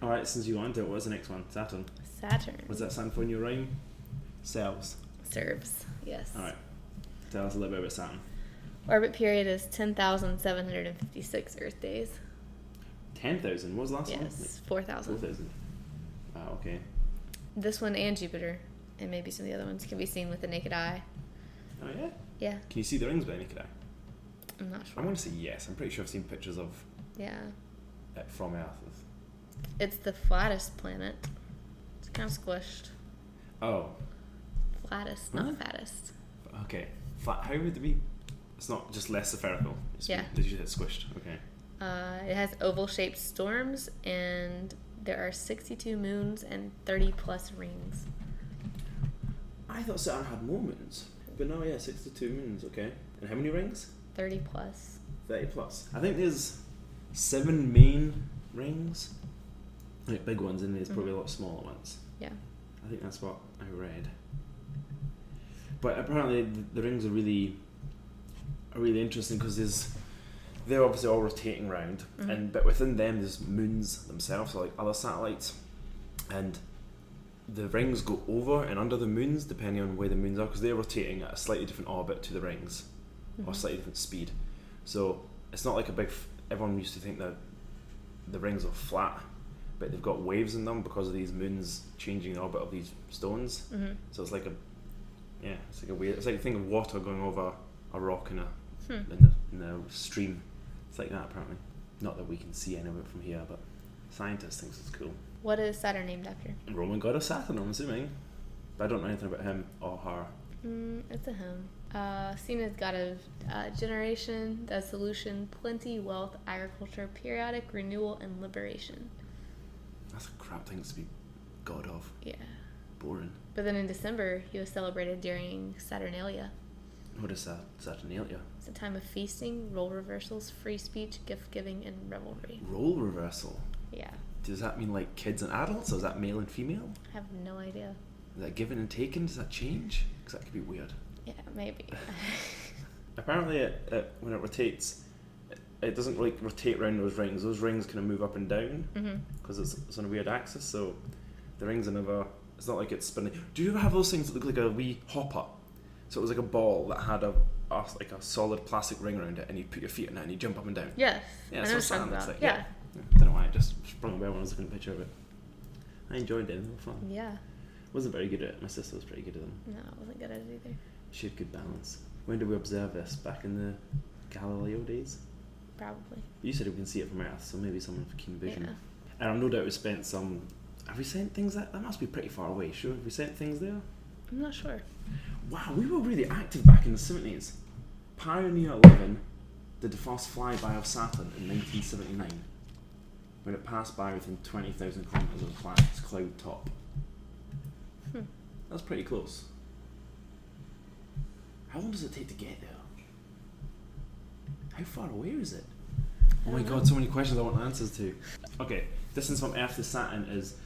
Alright, since you got into it, what's the next one? Saturn. Saturn. What's that stand for in your rhyme? Cells. Serves, yes. Alright. Tell us a little bit about Saturn. Orbit period is 10,756 Earth days. 10,000? What was the last one? Yes, 4,000. 4,000. Wow, okay. This one and Jupiter, and maybe some of the other ones, can be seen with the naked eye. Oh yeah? Yeah. Can you see the rings by the naked eye? I'm not sure. I want to say yes. I'm pretty sure I've seen pictures of it from Earth. It's the flattest planet. It's kind of squished. Oh. Flattest, Huh? not fattest. Okay. Flat. How would it be? It's not just less spherical. Yeah. Did you say it's squished? Okay. It has oval-shaped storms, and there are 62 moons and 30 plus rings. I thought Saturn had more moons. But no, yeah, 62 moons, okay. And how many rings? 30 plus. 30 plus. I think there's 7 main rings. Like big ones, and there's probably a lot smaller ones. Yeah. I think that's what I read. But apparently the rings are really interesting because they're obviously all rotating round, but within them there's moons themselves, so like other satellites, and the rings go over and under the moons depending on where the moons are, because they're rotating at a slightly different orbit to the rings, or slightly different speed. So it's not like a big. Everyone used to think that the rings are flat, but they've got waves in them because of these moons changing the orbit of these stones. So it's like it's like a weird. It's like a thing of water going over a rock in the stream. It's like that apparently. Not that we can see any of it from here, but scientists think it's cool. What is Saturn named after? Roman god of Saturn, I'm assuming. But I don't know anything about him or her. It's a him. Seen as god of generation, dissolution, plenty, wealth, agriculture, periodic renewal, and liberation. That's a crap thing to be god of. Yeah. Boring. But then in December, he was celebrated during Saturnalia. What is that? Saturnalia? It's a time of feasting, role reversals, free speech, gift giving, and revelry. Role reversal? Yeah. Does that mean like kids and adults, or is that male and female? I have no idea. Is that given and taken? Does that change? Because that could be weird. Yeah, maybe. Apparently, when it rotates, it doesn't like rotate around those rings. Those rings kind of move up and down because it's on a weird axis. So the rings are never. It's not like it's spinning. Do you ever have those things that look like a wee hopper? So it was like a ball that had a solid plastic ring around it, and you put your feet in it and you jump up and down. Yes. Yeah, I know that's what what you're Saturn looks talking like. about. Yeah. I don't know why. I just sprung a bell when I was looking at a picture of it. I enjoyed it. It was fun. Yeah. Wasn't very good at it. My sister was pretty good at them. No, I wasn't good at it either. She had good balance. When did we observe this? Back in the Galileo days? Probably. You said we can see it from Earth, so maybe someone with keen vision. Yeah. And I've no doubt we spent some. Have we sent things that must be pretty far away? Sure, have we sent things there? I'm not sure. Wow, we were really active back in the 70s. Pioneer 11 did the first flyby of Saturn in 1979, when it passed by within 20,000 kilometres of the planet's cloud top. That's pretty close. How long does it take to get there? How far away is it? Oh my god, so many questions I want answers to. Okay, distance from Earth to Saturn is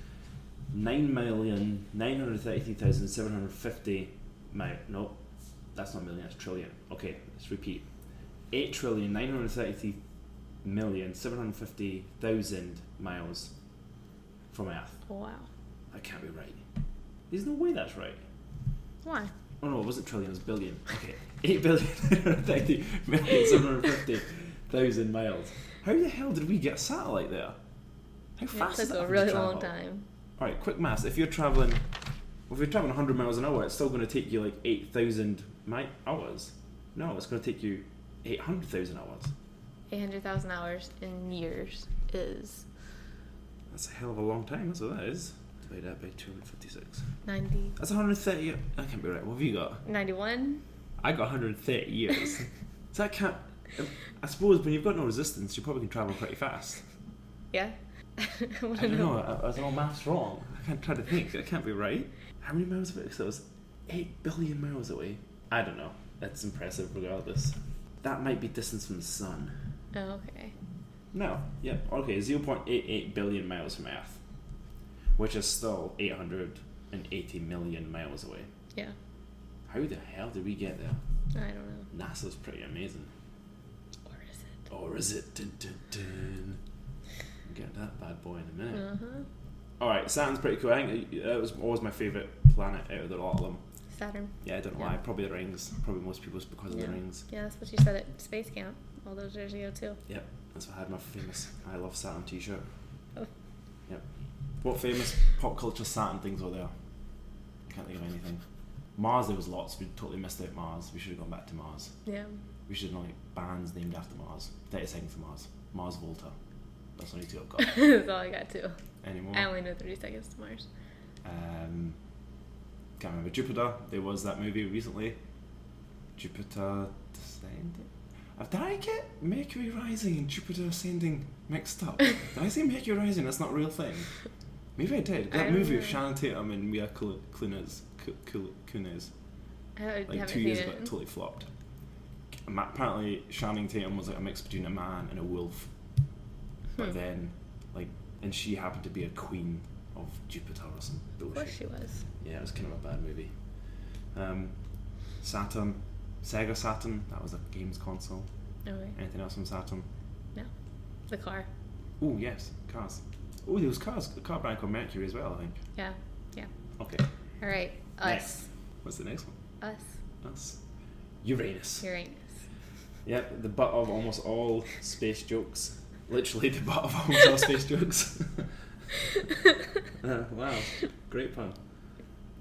9,933,750 miles. No, That's not million, that's trillion. Okay, let's repeat. 8,933,750,000 miles from Earth. Wow. That can't be right. There's no way that's right. Why? Oh no, it wasn't trillion, it was billion. Okay. 8,933,750,000 miles. How the hell did we get a satellite there? How fast It is took that a to really travel? long time. Alright, quick maths. If you're travelling 100 miles an hour, it's still going to take you like 8,000 hours. No, it's going to take you 800,000 hours. 800,000 hours in years is That's a hell of a long time, that's what that is. Divide that by 256. 90. That's 130. That can't be right. What have you got? 91? I got 130 years. So that can't. I suppose when you've got no resistance, you probably can travel pretty fast. Yeah? I don't know. Are all maths wrong? I can't try to think. That can't be right. How many miles away? So it was 8 billion miles away. I don't know. That's impressive regardless. That might be distance from the sun. Oh, okay. No. Yep. Okay. 0.88 billion miles from Earth, which is still 880 million miles away. Yeah. How the hell did we get there? I don't know. NASA's pretty amazing. Or is it? Or is it? Dun, dun, dun. We'll get that bad boy in a minute. Uh-huh. Alright, Saturn's pretty cool. I think it was always my favourite planet out of the lot of them. Saturn. Yeah, I don't know why. Probably the rings. Probably most people's because of the rings. Yeah, that's what you said at space camp all those years ago too. Yep, that's what I had my famous I Love Saturn t-shirt. Oh. Yep. What famous pop culture Saturn things were there? Can't think of anything. Mars, there was lots. We totally missed out Mars. We should have gone back to Mars. Yeah. We should have done like bands named after Mars. 30 seconds for Mars. Mars Volta. That's only two I've got. That's all I got too. Any more? I only know 30 seconds to Mars. Can't remember. Jupiter. There was that movie recently. Jupiter Descending. Did I get Mercury Rising and Jupiter Ascending mixed up? Did I say Mercury Rising? That's not a real thing. Maybe I did. That movie with Shannon Tatum and Mia Kunis. I Like haven't 2 seen years it. ago, it totally flopped. Apparently, Channing Tatum was like a mix between a man and a wolf. But then, like, and she happened to be a queen of Jupiter or some bullshit. Of course she was. Yeah, it was kind of a bad movie. Saturn, Sega Saturn, that was a games console. Okay. Anything else from Saturn? No. The car. Oh, yes, cars. Oh, there was cars, a car brand called Mercury as well, I think. Yeah. Yeah. Okay. All right. Us. Next. What's the next one? Us. Uranus. Uranus. Yep, the butt of almost all space jokes. Literally the butt of almost all space jokes. Wow, great pun.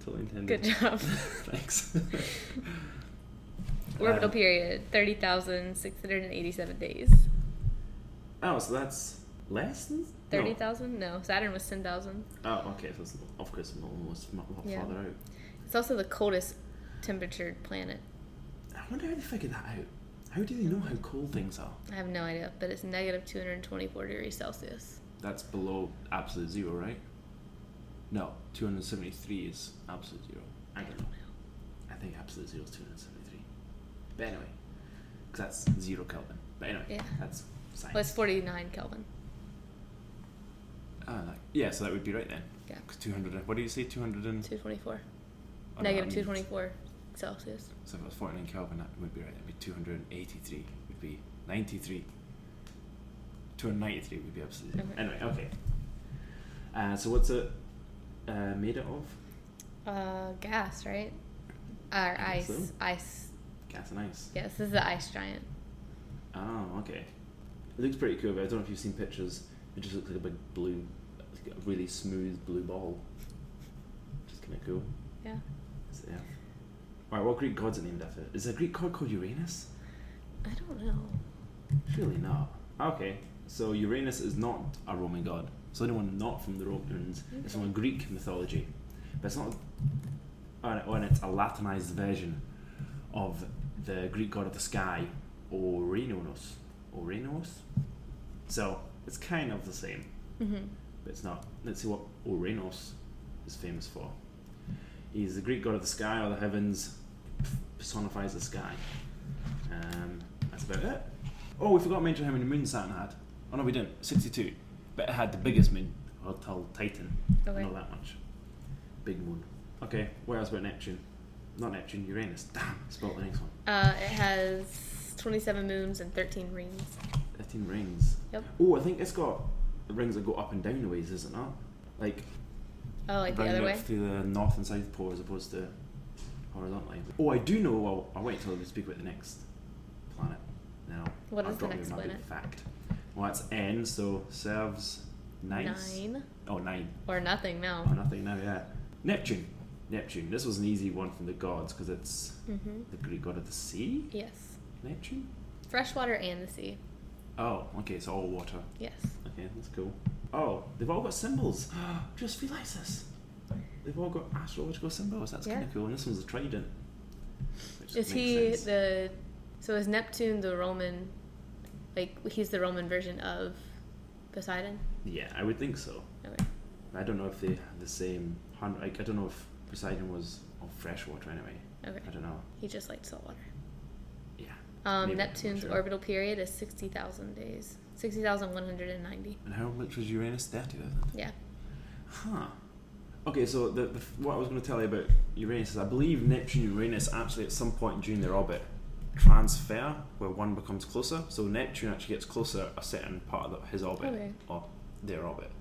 Totally intended. Good job. Thanks. Orbital period 30,687 days. Oh, so that's less than 30,000? No, Saturn was 10,000. Oh, okay. So it's, of course, almost a lot farther out. It's also the coldest temperatured planet. I wonder how they figured that out. How do they know how cold things are? I have no idea, but it's negative 224 degrees Celsius. That's below absolute zero, right? No, 273 is absolute zero. I don't know. I think absolute zero is 273. But anyway, because that's 0 Kelvin. But anyway, that's science. Well, it's 49 Kelvin. Yeah, so that would be right then. Yeah. 200. What do you say? 200 and 224. Oh, Negative 224 Celsius. So if it was 49 Kelvin, that would be right. It'd be 283. Would be 93. 293 would be absolute zero. Okay. Anyway, okay. So what's it made out of? Gas, right? Or ice. So. Ice. Gas and ice. Yes, this is the ice giant. Oh, okay. It looks pretty cool, but I don't know if you've seen pictures. It just looks like a big blue, like a really smooth blue ball. Just kind of cool. Yeah. So, yeah. Alright, what Greek god's it named after? Is there a Greek god called Uranus? I don't know. Surely not. Okay, so Uranus is not a Roman god. So anyone not from the Romans, it's from a Greek mythology. But it's not, and it's a Latinized version of the Greek god of the sky, Ouranos. So it's kind of the same, but it's not. Let's see what Ouranos is famous for. He's the Greek god of the sky or the heavens, personifies the sky. That's about it. Oh, we forgot to mention how many moons Saturn had. Oh no, we didn't. 62. But it had the biggest moon, called Titan. Okay. Not that much. Big moon. Okay, what else about Neptune? Not Neptune, Uranus. Damn, spelled the next one. It has 27 moons and 13 rings. 13 rings. Yep. Oh, I think it's got the rings that go up and down the ways, is it not? Like the other round way? up to the north and south pole as opposed to horizontally. Oh, I do know. Well, I'll wait until we speak about the next planet. Now, What I'll is the drop you next my big planet? fact. Well, that's N, so serves 9. 9. Oh, 9. Or nothing now. Oh, nothing now, yeah. Neptune. This was an easy one from the gods because it's the Greek god of the sea. Yes. Neptune? Freshwater and the sea. Oh, okay, so all water. Yes. Okay, that's cool. Oh, they've all got symbols. Just realised this. They've all got astrological symbols. That's kind of cool. And this one's a trident. Is he sense. So is Neptune the Roman, like he's the Roman version of Poseidon? Yeah, I would think so. Okay. I don't know if they have the same, like I don't know if Poseidon was of freshwater anyway. Okay. I don't know. He just liked salt water. Yeah. Neptune's orbital period is 60,000 days. 60,190. And how much was Uranus? 30,000? Yeah. Huh. Okay, so the what I was going to tell you about Uranus is I believe Neptune and Uranus actually at some point during their orbit transfer where one becomes closer. So Neptune actually gets closer a certain part of his orbit or their orbit.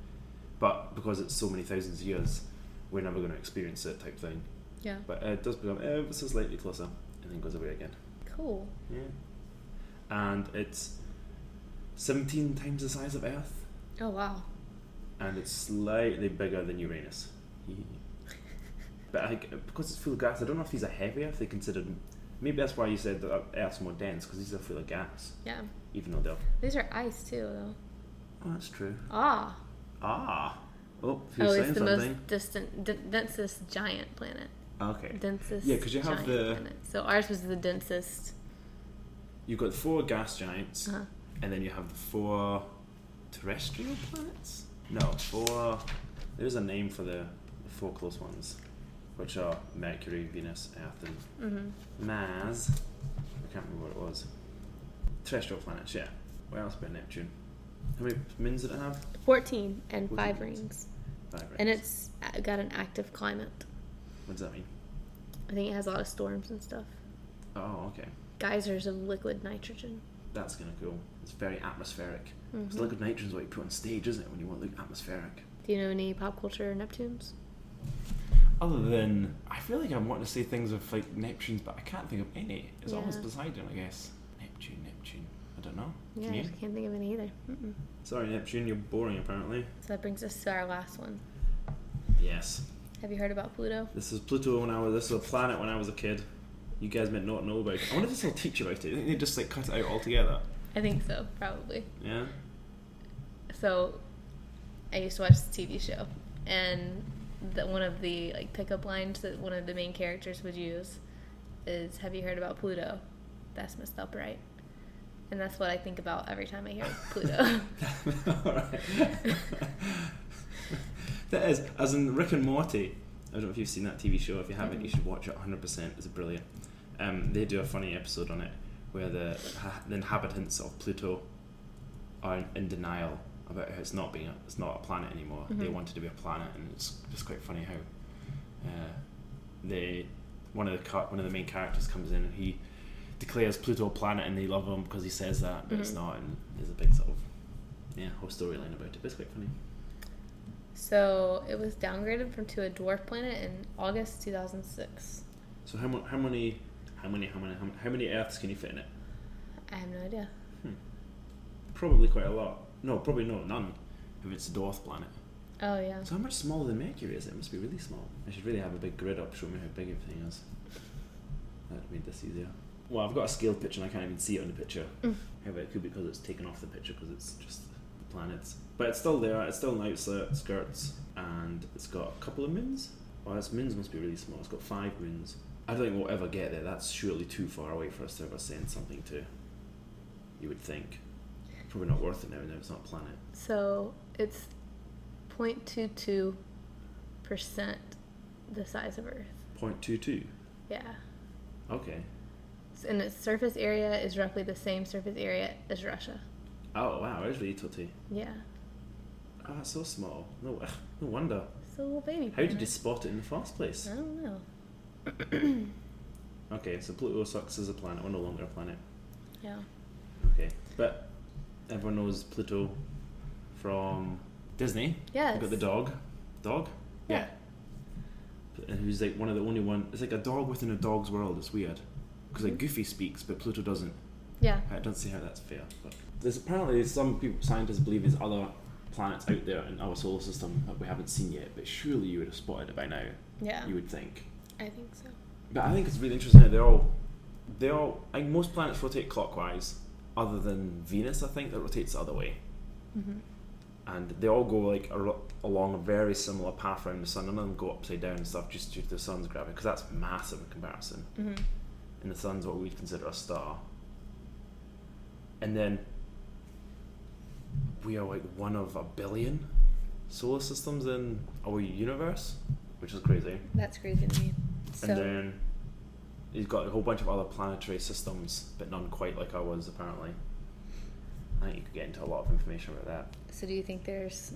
But because it's so many thousands of years, we're never going to experience it type thing. Yeah. But it does become ever so slightly closer and then goes away again. Cool. Yeah. And it's 17 times the size of Earth. Oh, wow. And it's slightly bigger than Uranus. But I think because it's full of gas, I don't know if these are heavier, if they considered... Maybe that's why you said that Earth's more dense, because these are full of gas. Yeah. Even though they're... These are ice, too, though. Oh, that's true. Ah. Oh, it's the most densest giant planet. Okay. Densest yeah, because you have the... planet. So ours was the densest. You've got 4 gas giants, and then you have the 4 terrestrial planets? No, 4... There's a name for the 4 close ones, which are Mercury, Venus, Earth, and Mars. I can't remember what it was. Terrestrial planets, yeah. What else about Neptune? How many moons did it have? 14 and 14 5 rings. 5 rings. And it's got an active climate. What does that mean? I think it has a lot of storms and stuff. Oh, okay. Geysers of liquid nitrogen. That's kind of cool. It's very atmospheric. Because liquid nitrogen is what you put on stage, isn't it, when you want to look atmospheric? Do you know any pop culture Neptunes? Other than, I feel like I'm wanting to say things with like Neptunes, but I can't think of any. It's always Poseidon, I guess. Neptune. I don't know. Yeah, Can you? I just can't think of any either. Sorry, Neptune, you're boring apparently. So that brings us to our last one. Yes. Have you heard about Pluto? This is Pluto this was a planet when I was a kid. You guys might not know about it. I wonder if they'll teach you about it. I think they just like cut it out altogether. I think so, probably. Yeah. So, I used to watch the TV show, and one of the like pickup lines that one of the main characters would use is, "Have you heard about Pluto? That's messed up, right?" And that's what I think about every time I hear Pluto. Alright. That is, as in Rick and Morty. I don't know if you've seen that TV show. If you haven't, you should watch it 100%. It's brilliant. They do a funny episode on it where the inhabitants of Pluto are in denial about how it's not a planet anymore. They want it to be a planet, and it's just quite funny how one of the main characters comes in and he declares Pluto a planet, and they love him because he says that, but it's not, and there's a big sort of whole storyline about it. But it's quite funny. So it was downgraded to a dwarf planet in August 2006. So how many Earths can you fit in it? I have no idea. Probably quite a lot. No, probably none. If it's a dwarf planet. Oh yeah. So how much smaller than Mercury is it? It must be really small. I should really have a big grid up showing me how big everything is. That'd make this easier. Well, I've got a scaled picture and I can't even see it on the picture. However, it could be because it's taken off the picture because it's just the planets. But it's still there. It's still in outskirts, and it's got a couple of moons. Well, its moons must be really small. It's got 5 moons. I don't think we'll ever get there. That's surely too far away for us to ever send something to. You would think. Probably not worth it now. Now it's not a planet. So it's 0.22% the size of Earth. 0.22. Yeah. Okay. And its surface area is roughly the same surface area as Russia. Oh wow, it's really tiny. Yeah. Ah, oh, so small. No wonder. So little baby. How did you spot it in the first place? I don't know. Okay, so Pluto sucks as a planet. We're no longer a planet. Yeah. Okay, but everyone knows Pluto from Disney. Yes. You've got the dog. Dog? Yeah. And who's like one of the only one. It's like a dog within a dog's world. It's weird. Because like Goofy speaks, but Pluto doesn't. Yeah. I don't see how that's fair. But there's apparently some people, scientists believe there's other planets out there in our solar system that we haven't seen yet, but surely you would have spotted it by now. Yeah. You would think. I think so. But I think it's really interesting that they're all, I think most planets rotate clockwise, other than Venus, I think, that rotates the other way. Mm-hmm. And they all go like along a very similar path around the sun. None of them go upside down and stuff just due to the sun's gravity, because that's massive in comparison. Mm-hmm. And the sun's what we'd consider a star. And then we are like one of a billion solar systems in our universe, which is crazy. That's crazy to me. And then you've got a whole bunch of other planetary systems, but none quite like ours, apparently. I think you could get into a lot of information about that. So do you think there's...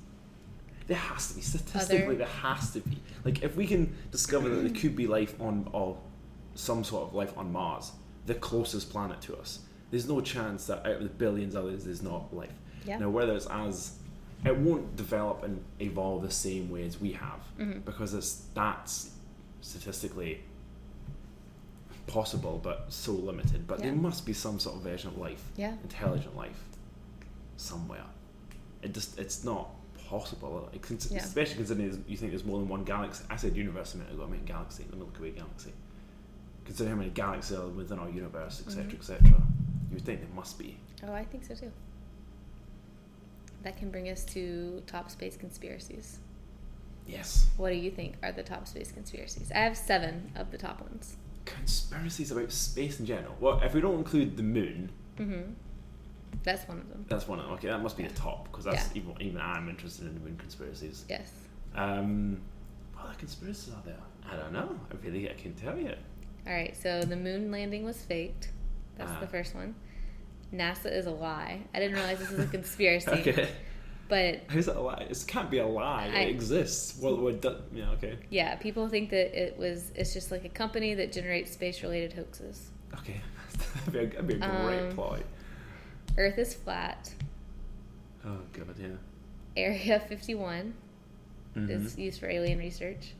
There has to be. Statistically, there has to be. Like, if we can discover that there could be life on, or some sort of life on Mars, the closest planet to us, there's no chance that out of the billions others, there's not life. Yeah. Now, whether it's it won't develop and evolve the same way as we have, because that's statistically possible, but so limited. But there must be some sort of version of life, intelligent life, somewhere. It's not possible, especially considering you think there's more than one galaxy. I said universe a minute ago, I meant galaxy, the Milky Way galaxy. Considering how many galaxies are within our universe, etc., etc., you would think there must be. Oh, I think so too. That can bring us to top space conspiracies. Yes. What do you think are the top space conspiracies? I have 7 of the top ones. Conspiracies about space in general. Well, if we don't include the moon, that's one of them. That's one of them. Okay, that must be the top, because that's even I'm interested in the moon conspiracies. Yes. What other conspiracies are there? I don't know. I can't tell you. All right, so the moon landing was faked. That's the first one. NASA is a lie. I didn't realize this was a conspiracy. Okay. But how's that a lie? It can't be a lie. It exists. Well, okay. Yeah, people think that it's just like a company that generates space-related hoaxes. Okay. That'd be a great ploy. Earth is flat. Oh, God, yeah. Area 51 is used for alien research.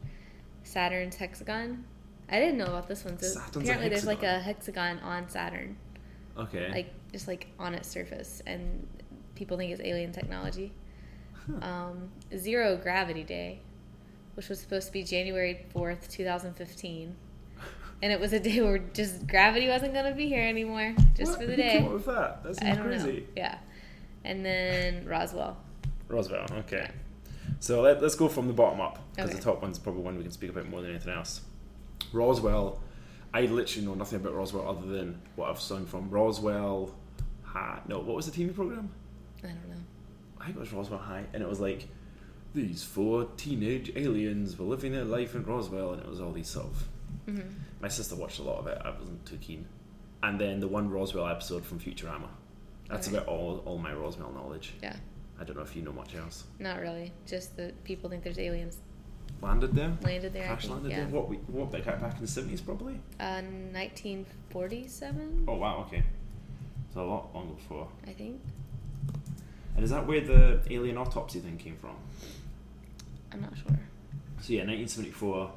Saturn's hexagon. I didn't know about this one. So apparently there's like a hexagon on Saturn. Okay. Like, just like on its surface. And people think it's alien technology. Zero Gravity Day, which was supposed to be January 4th, 2015. And it was a day where just gravity wasn't going to be here anymore, just for the day. Who came up with that? That seems crazy. Know. Yeah. And then Roswell. Okay. So let's go from the bottom up, because Okay. the top one's probably one we can speak about more than anything else. Roswell, I literally know nothing about Roswell other than what I've sung from Roswell. What was the TV program? I don't know. I think it was Roswell High, and it was like, these 4 teenage aliens were living their life in Roswell, and it was all these sort of... My sister watched a lot of it. I wasn't too keen. And then the one Roswell episode from Futurama. That's about all my Roswell knowledge. Yeah. I don't know if you know much else. Not really. Just that people think there's aliens. Landed there? Crash landed there? What back in the 70s probably? 1947. Oh wow, okay. So a lot longer before. I think. And is that where the alien autopsy thing came from? I'm not sure. So yeah, 1974,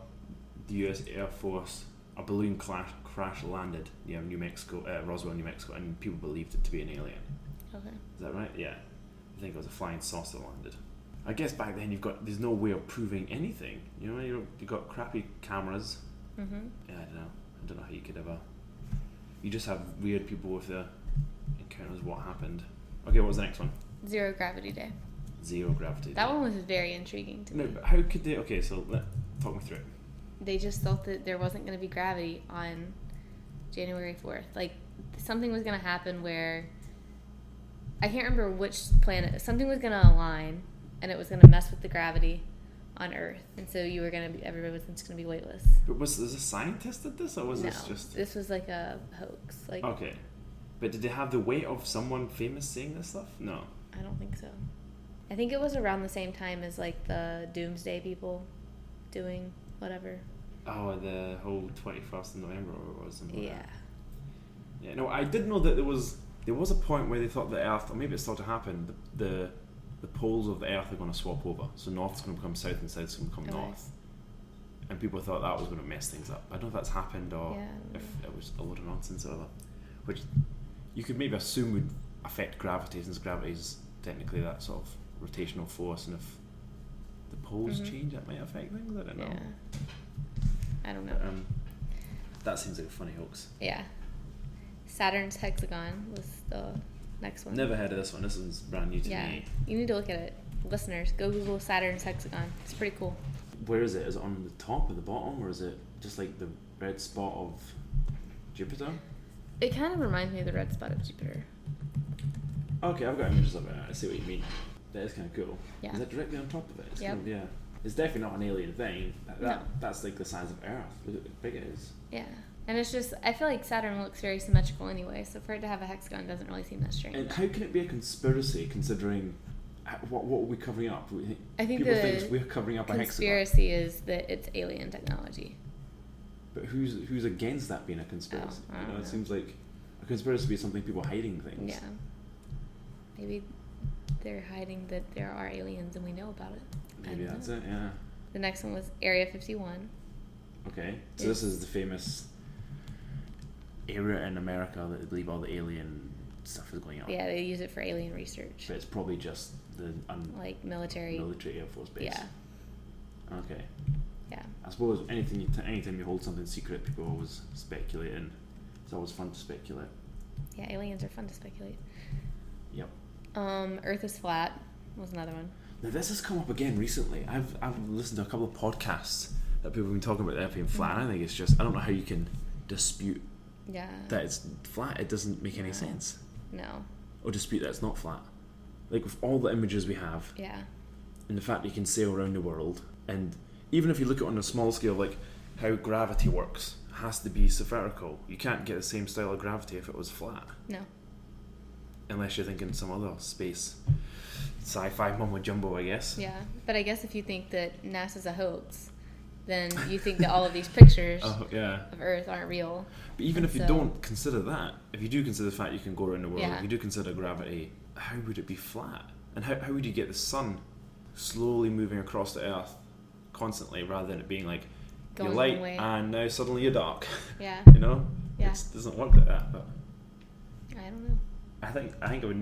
the US Air Force, a balloon crash landed near New Mexico, Roswell, New Mexico, and people believed it to be an alien. Okay. Is that right? Yeah. I think it was a flying saucer landed. I guess back then there's no way of proving anything. You know, you've got crappy cameras. Yeah, I don't know how you could ever. You just have weird people with the encounters. What happened? Okay, what was the next one? Zero Gravity Day. Zero Gravity Day. That one was very intriguing to me. No, but how could they? Okay, so talk me through it. They just thought that there wasn't going to be gravity on January 4th. Like, something was going to happen where I can't remember which planet. Something was going to align, and it was going to mess with the gravity on Earth, and so everybody was just going to be weightless. But was a scientist did this, or was this just? This was like a hoax. Like, okay, but did they have the weight of someone famous saying this stuff? No, I don't think so. I think it was around the same time as like the Doomsday people doing whatever. Oh, the whole 21st of November or it was. Yeah. Yeah, no, I did know that there was a point where they thought the Earth, or maybe it's still to happen, the poles of the Earth are going to swap over. So north's going to become south and south's going to become north. And people thought that was going to mess things up. I don't know if that's happened or if it was a load of nonsense or other. Which you could maybe assume would affect gravity, since gravity is technically that sort of rotational force, and if the poles change, that might affect things. I don't know. I don't know. That seems like a funny hoax. Yeah. Saturn's hexagon was the next one. Never heard of this one. This one's brand new to me. You need to look at it. Listeners, go Google Saturn's hexagon. It's pretty cool. Where is it? Is it on the top or the bottom, or is it just like the red spot of Jupiter? It kind of reminds me of the red spot of Jupiter. Okay, I've got images of it. I see what you mean. That is kind of cool. Yeah. Is that directly on top of it? It's yep. kind of, yeah. It's definitely not an alien thing. No. That's like the size of Earth. Look how big it is. Yeah. And it's just, I feel like Saturn looks very symmetrical anyway, so for it to have a hexagon doesn't really seem that strange. And how can it be a conspiracy considering what are we covering up? I think people think we're covering up a hexagon. Conspiracy is that it's alien technology. But who's against that being a conspiracy? I don't know. It seems like a conspiracy would be something people hiding things. Yeah. Maybe they're hiding that there are aliens and we know about it. Maybe that's it, yeah. The next one was Area 51. Okay, so this is the famous area in America that they believe all the alien stuff is going on. Yeah, they use it for alien research. But it's probably just the like military Air Force base. Yeah. Okay. Yeah. I suppose anytime you hold something secret, people always speculate, and it's always fun to speculate. Yeah, aliens are fun to speculate. Yep. Earth is flat was another one. Now this has come up again recently. I've listened to a couple of podcasts that people have been talking about Earth being flat. And I think it's just, I don't know how you can dispute that it's flat. It doesn't make any sense. No. Or dispute that it's not flat. Like with all the images we have. Yeah. And the fact that you can sail around the world, and even if you look at it on a small scale, like how gravity works has to be spherical. You can't get the same style of gravity if it was flat. No. Unless you're thinking some other space sci-fi mumbo jumbo, I guess. Yeah, but I guess if you think that NASA's a hoax, then you think that all of these pictures of Earth aren't real. But even if you don't consider that, if you do consider the fact you can go around the world, if you do consider gravity, how would it be flat? And how would you get the sun slowly moving across the Earth constantly, rather than it being like you're light and now suddenly you're dark? Yeah. You know? Yeah. It doesn't work like that. But I don't know.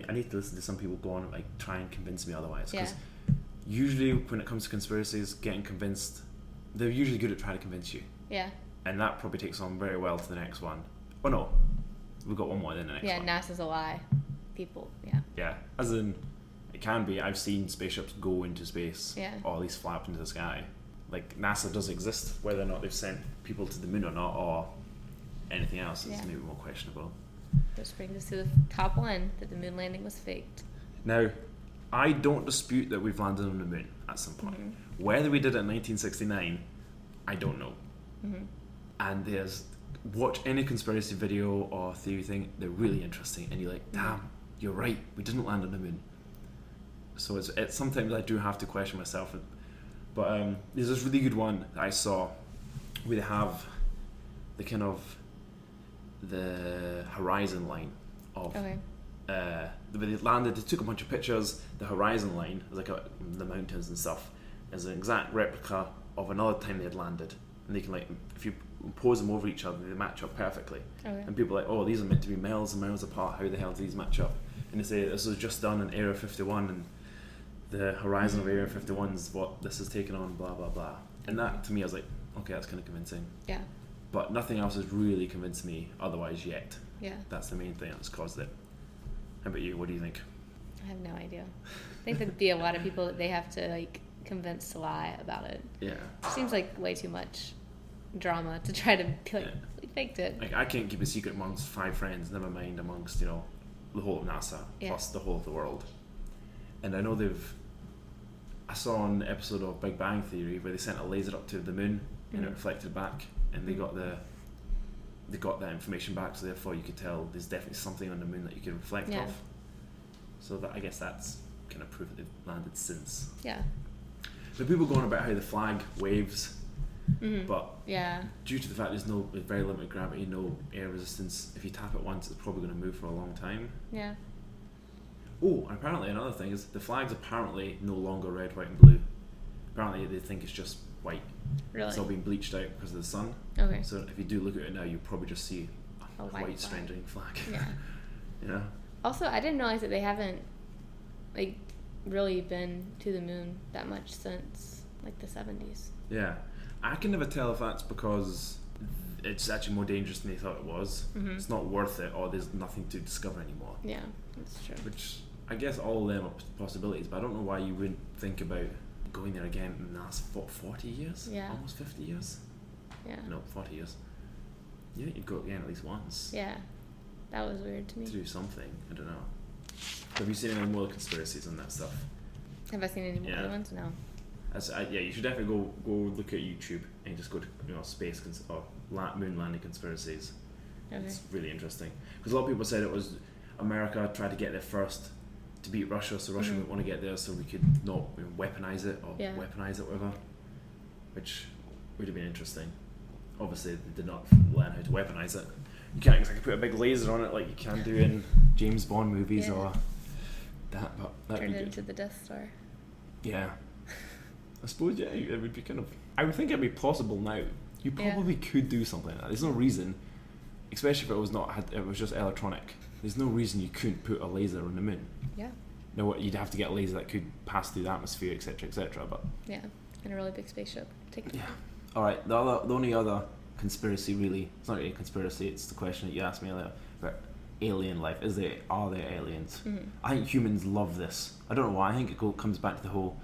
I need to listen to some people go on and like try and convince me otherwise. Because usually when it comes to conspiracies, getting convinced, they're usually good at trying to convince you. Yeah. And that probably takes on very well to the next one. Oh no, we've got one more in the next one. Yeah, NASA's a lie. People, Yeah, as in, it can be. I've seen spaceships go into space, or at least fly up into the sky. Like, NASA does exist, whether or not they've sent people to the moon or not, or anything else is maybe more questionable. Which brings us to the top one, that the moon landing was faked. Now, I don't dispute that we've landed on the moon at some point. Mm-hmm. Whether we did it in 1969, I don't know. Mm-hmm. And watch any conspiracy video or theory thing, they're really interesting, and you're like, damn, you're right, we didn't land on the moon. So it's sometimes I do have to question myself. But there's this really good one that I saw where they have the kind of the horizon line of where they landed. They took a bunch of pictures. The horizon line, like the mountains and stuff, is an exact replica of another time they had landed. And they can, like, if you pose them over each other, they match up perfectly. And people are like, oh, these are meant to be miles and miles apart. How the hell do these match up? And they say this was just done in Area 51, and the horizon of Area 51 is what this is taken on, blah blah blah. And that, to me, I was like, okay, that's kind of convincing. Yeah. But nothing else has really convinced me otherwise yet. Yeah. That's the main thing that's caused it. How about you? What do you think? I have no idea. I think there'd be a lot of people that they have to, like, convince to lie about it. Yeah. It seems like way too much drama to try to be like, we faked it. Like, I can't keep a secret amongst 5 friends, never mind amongst, the whole of NASA, plus the whole of the world. And I know I saw an episode of Big Bang Theory where they sent a laser up to the moon and it reflected back, and they got that information back, so therefore you could tell there's definitely something on the moon that you can reflect off. So I guess that's kind of proof that they've landed since. Yeah. But people going about how the flag waves Mm-hmm. But yeah, due to the fact there's very limited gravity, no air resistance, if you tap it once, it's probably going to move for a long time. yeah. Oh, and apparently another thing is the flag's apparently no longer red, white, and blue. Apparently they think it's just white. Really? It's all been bleached out because of the sun. Okay. So if you do look at it now, you'll probably just see a white flag. stranding flag. Yeah. You know? Also, I didn't realize that they haven't like really been to the moon that much since like the 70s. Yeah. I can never tell if that's because it's actually more dangerous than they thought it was. Mm-hmm. It's not worth it, or there's nothing to discover anymore. Yeah, that's true. Which I guess all of them are possibilities, but I don't know why you wouldn't think about going there again in the last 40 years? Yeah. Almost 50 years? Yeah. No, 40 years. You think you'd go again at least once. Yeah. That was weird to me. To do something. I don't know. Have you seen any more conspiracies on that stuff? Have I seen any more other ones? No. Yeah, you should definitely go look at YouTube and just go to space or moon landing conspiracies. Okay. It's really interesting because a lot of people said it was America tried to get there first to beat Russia, so Russia wouldn't want to get there, so we could not weaponize it or weaponize it, whatever. Which would have been interesting. Obviously, they did not learn how to weaponize it. You can't exactly put a big laser on it like you can do in James Bond movies or that, but that'd Turn be it good. into the Death Star. Yeah. I suppose, yeah, it would be kind of... I would think it'd be possible now. You probably could do something like that. There's no reason, especially if it was just electronic. There's no reason you couldn't put a laser on the moon. Yeah. No, you'd have to get a laser that could pass through the atmosphere, etc., etc. But yeah, in a really big spaceship. All right. The only other conspiracy, really, it's not really a conspiracy. It's the question that you asked me earlier about alien life. Are there aliens? Mm-hmm. I think humans love this. I don't know why. I think it comes back to the whole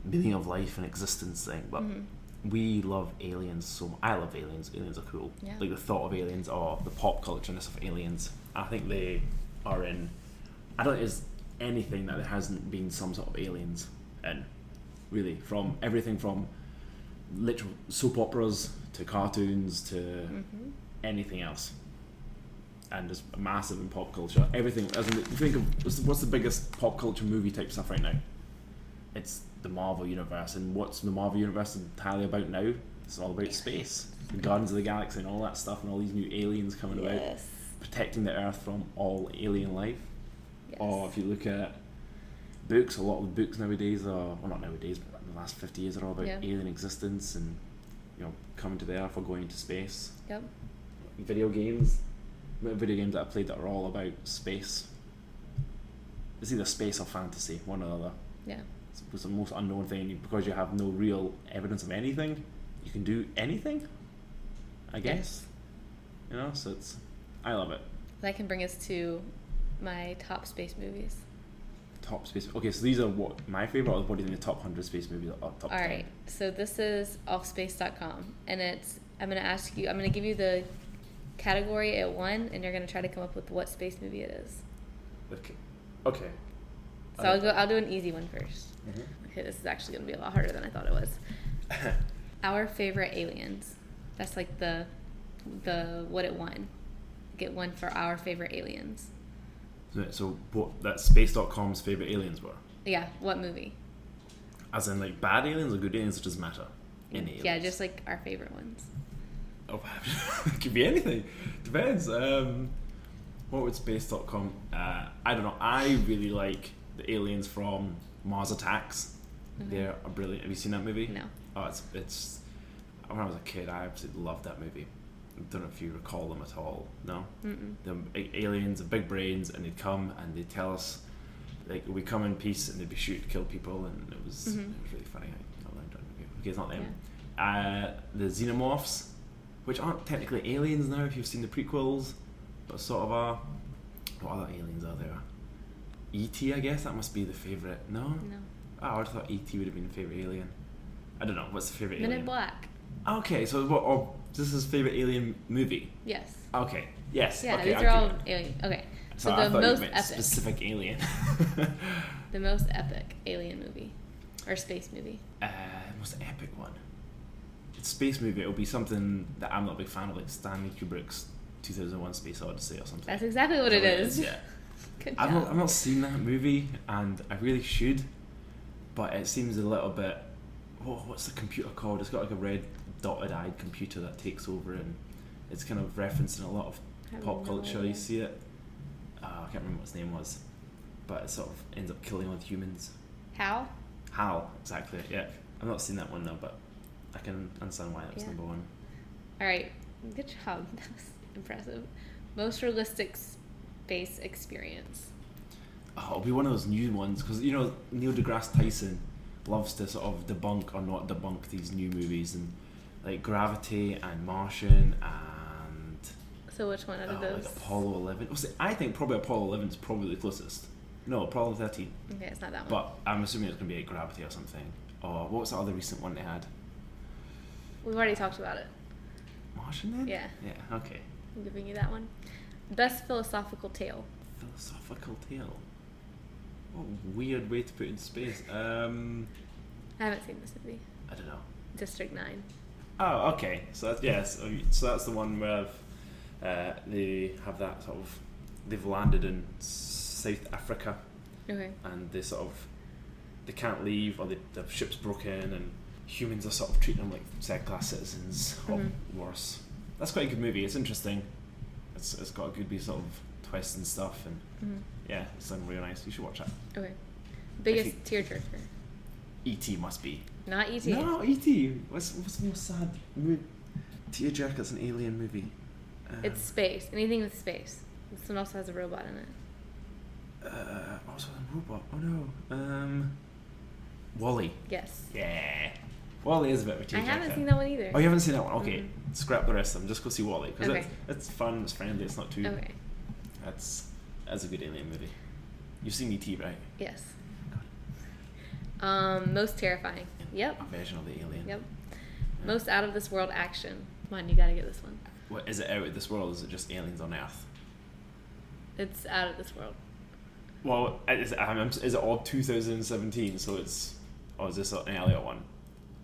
meaning of life and existence thing, but we love aliens so much. I love aliens. Aliens are cool. Yeah. Like the thought of aliens or the pop cultureness of aliens. I think they are in. I don't think there's anything that there hasn't been some sort of aliens in. Really, from everything from literal soap operas to cartoons to anything else, and just massive in pop culture. Everything. As in, you think of what's the biggest pop culture movie type stuff right now? It's the Marvel universe, and what's the Marvel universe entirely about now? It's all about space, the Guardians of the Galaxy, and all that stuff, and all these new aliens coming about, protecting the Earth from all alien life. Yes. Or if you look at books, a lot of the books nowadays are, well, not nowadays, but in the last 50 years are all about alien existence and coming to the Earth or going into space. Yep. Video games that I played that are all about space. It's either space or fantasy, one or the other. Yeah. It's the most unknown thing, because you have no real evidence of anything. You can do anything, I guess. Yes. So I love it. That can bring us to my top space movies. Top space. Okay, so these are what my favorite, or what do you think the top 100 space movies are? Top 10? All right. So this is offspace.com, and I'm going to give you the category at 1, and you're going to try to come up with what space movie it is. Okay. So I'll do an easy one first. Okay, this is actually going to be a lot harder than I thought it was. Our favorite aliens. That's like the what it won. Get one for our favorite aliens. So what? That's space.com's favorite aliens were. Yeah. What movie? As in, like, bad aliens or good aliens? It doesn't matter. Any aliens. Yeah, just like our favorite ones. Oh, it could be anything. Depends. What would space.com? I don't know. I really like the aliens from Mars Attacks. They are brilliant. Have you seen that movie? No. Oh, it's. When I was a kid, I absolutely loved that movie. I don't know if you recall them at all. No. The aliens, the big brains, and they'd come and they'd tell us, like, we come in peace, and they'd be shoot to kill people, and it was really funny. Okay, it's not them. Yeah. The xenomorphs, which aren't technically aliens now if you've seen the prequels, but sort of are. What other aliens are there? E.T., I guess that must be the favourite. No. Oh, I would have thought E.T. would have been the favourite alien. I don't know. What's the favourite alien? Men in Black. Okay, so what? Oh, this is his favourite alien movie. Yes. Okay. Yes. Yeah, okay, these are all alien. Okay. So I the thought most you meant epic. specific alien. The most epic alien movie, or space movie. Most epic one. It's a space movie. It'll be something that I'm not a big fan of, like Stanley Kubrick's 2001: Space Odyssey or something. That's exactly what it is. Yeah. Good job. I've not seen that movie, and I really should, but it seems a little bit. what's the computer called? It's got like a red dotted-eyed computer that takes over, and it's kind of referenced in a lot of pop culture. You see it. I can't remember what his name was, but it sort of ends up killing all the humans. Hal, exactly. Yeah, I've not seen that one though, but I can understand why that was number 1. All right, good job. That was impressive. Most realistic space experience. Oh, it'll be one of those new ones, because Neil deGrasse Tyson loves to sort of debunk or not debunk these new movies, and like Gravity and Martian and so which one out of those? Like Apollo 11. I think probably Apollo 11 is probably the closest. No, Apollo 13. Okay, it's not that one. But I'm assuming it's going to be a Gravity or something. Or what was the other recent one they had? We've already talked about it. Martian then? Yeah. Yeah, okay. I'm giving you that one. Best philosophical tale. Philosophical tale? What a weird way to put it in space. I haven't seen this movie. I don't know. District 9. Oh, okay. So that's so that's the one where they have that sort of, they've landed in South Africa. Okay. And they can't leave, or the ship's broken, and humans are sort of treating them like second-class citizens, or worse. That's quite a good movie. It's interesting. It's got a good sort of twist and stuff, and yeah, it's done really nice. You should watch that. Okay. Biggest tearjerker. E.T. must be. Not E.T. No, E.T. What's the most sad movie? Tearjerker's an alien movie. It's space. Anything with space. This one also has a robot in it. Also a robot. Oh no. Wall-E. Yes. Yeah. Wall-E is a bit of a tearjerker. I haven't seen that one either. Oh, you haven't seen that one? Okay. Scrap the rest of them. Just go see Wall-E, because Okay. it's fun. It's friendly. It's not too. Okay. That's a good alien movie. You've seen E.T., right? Yes. Most terrifying. Yep. A version of the alien. Yep. Yeah. Most out of this world action. Come on, you gotta get this one. What is it? Out of this world? Is it just aliens on Earth? It's out of this world. Well, is it all 2017? So it's, or is this an earlier one?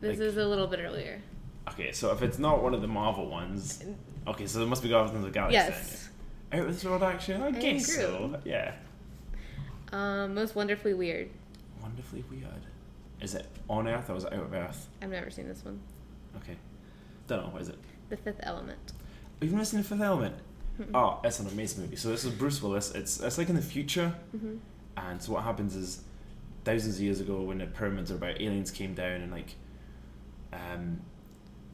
This is a little bit earlier. Okay, so if it's not one of the Marvel ones, okay, so there must be Guardians of the Galaxy. Yes. Then. Out of this world action? I guess so. Yeah. Most wonderfully weird. Wonderfully weird. Is it on Earth or is it out of Earth? I've never seen this one. Okay. Don't know. What is it? The Fifth Element. You've never seen The Fifth Element? Oh, it's an amazing movie. So this is Bruce Willis. It's like in the future, and so what happens is, thousands of years ago, when the pyramids are about, aliens came down and like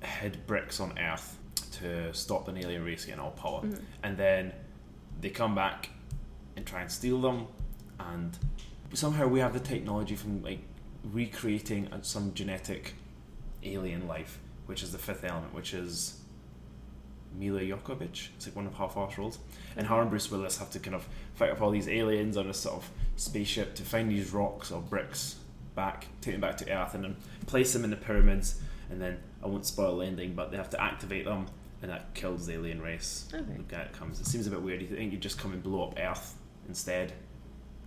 hid bricks on Earth to stop an alien race getting all power, and then they come back and try and steal them, and somehow we have the technology from like recreating some genetic alien life, which is the Fifth Element, which is Mila Jovovich. It's like one of half-arse roles, and her and Bruce Willis have to kind of fight off all these aliens on a sort of spaceship to find these rocks or bricks take them back to Earth, and then place them in the pyramids, and then I won't spoil the ending, but they have to activate them, and that kills the alien race. Okay. The guy that comes. It seems a bit weird. You think you'd just come and blow up Earth instead,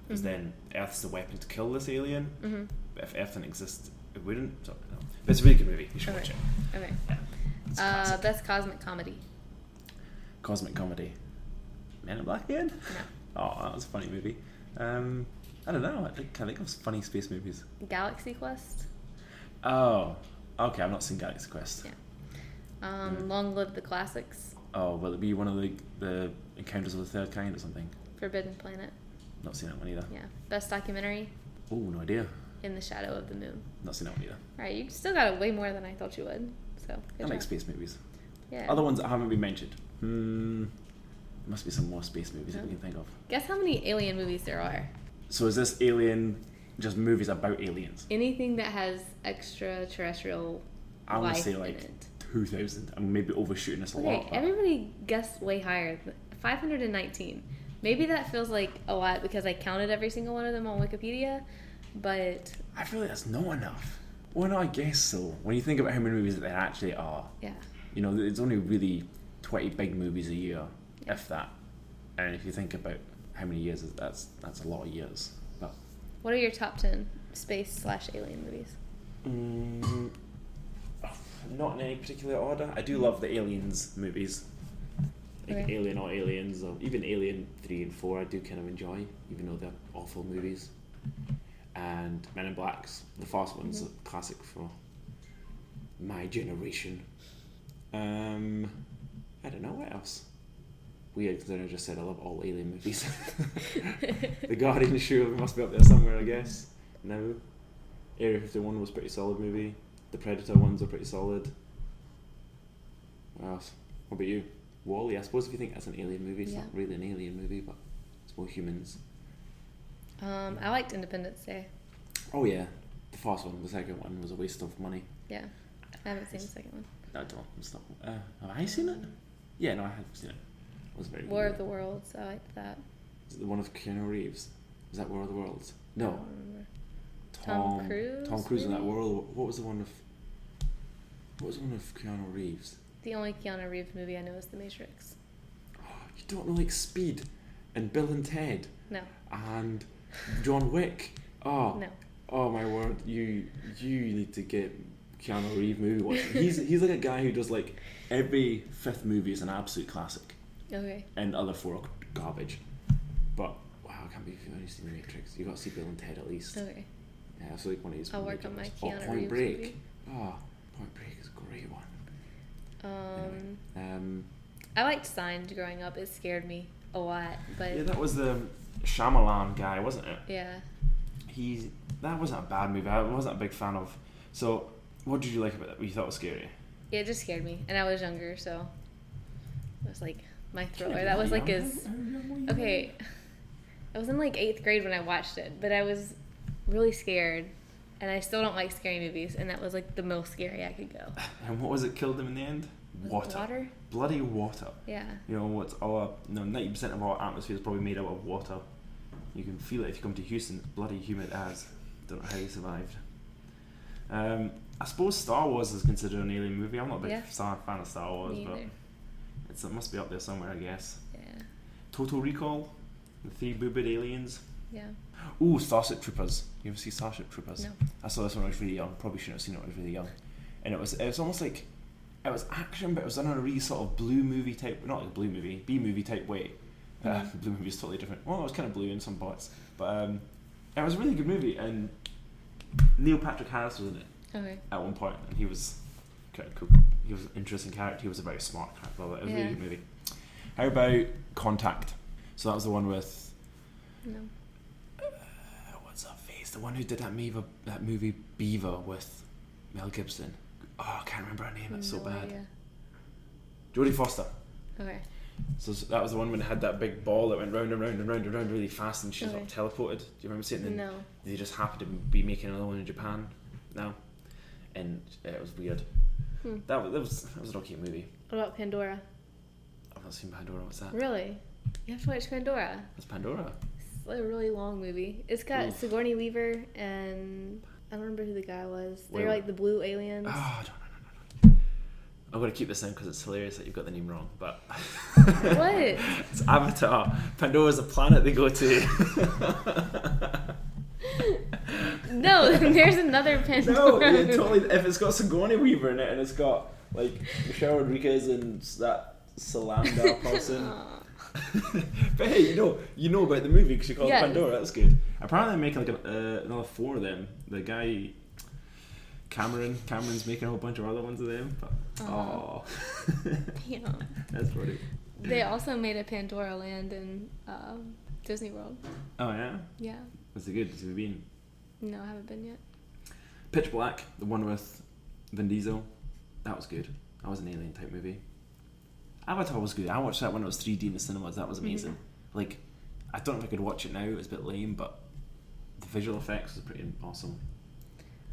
because then Earth's the weapon to kill this alien. But if Earth didn't exist, it wouldn't. So, no. But it's a really good movie. You should watch it. Okay. Yeah. Best cosmic comedy. Cosmic comedy. Men in Black again? No. Oh, that was a funny movie. I don't know. I think it was funny space movies. Galaxy Quest. Oh, okay. I've not seen Galaxy Quest. Yeah. Long Live the Classics. Oh, will it be one of the Encounters of the Third Kind or something? Forbidden Planet. Not seen that one either. Yeah. Best documentary. Oh, no idea. In the Shadow of the Moon. Not seen that one either. Right, you still got it way more than I thought you would. So. I like space movies. Yeah. Other ones that haven't been mentioned. There must be some more space movies that we can think of. Guess how many alien movies there are? So is this alien just movies about aliens? Anything that has extraterrestrial I want to life say in like it. 2,000. I'm maybe overshooting this a lot. Okay, everybody guessed way higher. 519. Maybe that feels like a lot because I counted every single one of them on Wikipedia, but I feel like that's not enough. Well, no, I guess so. When you think about how many movies there actually are. Yeah. You know, it's only really 20 big movies a year, if that. And if you think about how many years, that's a lot of years. But what are your top 10 space/alien movies? Not in any particular order. I do love the Aliens movies. Like Okay. Alien or Aliens, or even Alien 3 and 4 I do kind of enjoy, even though they're awful movies. And Men in Blacks, the first one's a classic for my generation. I don't know what else. Weird, because I just said I love all alien movies. The Guardian show must be up there somewhere, I guess. Now, Area 51 was a pretty solid movie. The Predator ones are pretty solid. What else? What about you? Wall-E, I suppose if you think that's an alien movie, it's not really an alien movie, but it's more humans. I liked Independence Day. Oh yeah, the first one. The second one was a waste of money. Yeah, I haven't seen the second one. I don't. Stop. Have I seen it? Yeah, no, I have seen it. It was very good. War of the Worlds. I liked that. Is it the one with Keanu Reeves? Was that War of the Worlds? No. I don't remember. Tom Cruise. Tom Cruise in that maybe? world. What was the one with? What was the one with Keanu Reeves? The only Keanu Reeves movie I know is The Matrix. Oh, you don't know like Speed, and Bill and Ted, No. and John Wick. Oh. No. Oh my word! You need to get Keanu Reeves movie watching. He's like a guy who does like every fifth movie is an absolute classic, Okay. and the other four are garbage. But wow, I can't believe you've only seen The Matrix. You got to see Bill and Ted at least. Okay. Yeah, that's like one of his. I'll work on my Keanu Point Reeves Break. movie. Oh, Point Break is a great one. Anyway, I liked Signs growing up. It scared me a lot, but yeah, that was the Shyamalan guy, wasn't it? yeah. That wasn't a bad movie. I wasn't a big fan of. So, what did you like about it? You thought it was scary? Yeah, it just scared me, and I was younger, so it was like my thriller. Can't be That was like young. his. How young were you? Okay, I was in like 8th grade when I watched it, but I was really scared, and I still don't like scary movies, and that was like the most scary I could go. And what was it killed him in the end? Was it water? Bloody water. Yeah. You know what's all? 90% of our atmosphere is probably made up of water. You can feel it if you come to Houston. It's bloody humid as. Don't know how they survived. I suppose Star Wars is considered an alien movie. I'm not a big fan of Star Wars, Me but either. it must be up there somewhere, I guess. Yeah. Total Recall, the three-boobed aliens. Yeah. Ooh, Starship Troopers. You ever see Starship Troopers? No. I saw this when I was really young. Probably shouldn't have seen it when I was really young. And it was almost like, it was action, but it was done in a really sort of blue movie type, not like a blue movie, B movie type way. Blue movie is totally different. Well, it was kind of blue in some parts, but it was a really good movie. And Neil Patrick Harris was in it at one point, and he was kind of cool. He was an interesting character. He was a very smart character. It was a really good movie. How about Contact? So that was the one with. No. What's her face? The one who did that movie Beaver with Mel Gibson. Oh, I can't remember her name. It's so bad. Idea. Jodie Foster. Okay. So that was the one when it had that big ball that went round and round and round and round really fast, and she sort of teleported. Do you remember seeing it? No. They just happened to be making another one in Japan now, and it was weird. That was an okay movie. What about Pandora? I've not seen Pandora. What's that? Really? You have to watch Pandora. What's Pandora? It's a really long movie. It's got Sigourney Weaver and I don't remember who the guy was. They're like the blue aliens. Oh, no. I'm going to keep this in because it's hilarious that you've got the name wrong, but... What? It's Avatar. Pandora's a planet they go to. No, there's another Pandora. No, yeah, totally. If it's got Sigourney Weaver in it and it's got, like, Michelle Rodriguez and that Salander person... But hey, you know about the movie because you call it Pandora. That's good. Apparently, they're making like another 4 of them. The guy Cameron's making a whole bunch of other ones of them. But Damn. That's funny. They also made a Pandora Land in Disney World. Oh yeah. Yeah. Is it good? Have you been? No, I haven't been yet. Pitch Black, the one with Vin Diesel. That was good. That was an alien type movie. Avatar was good. I watched that when it was 3D in the cinemas. That was amazing. Like, I don't know if I could watch it now. It's a bit lame, but the visual effects was pretty awesome.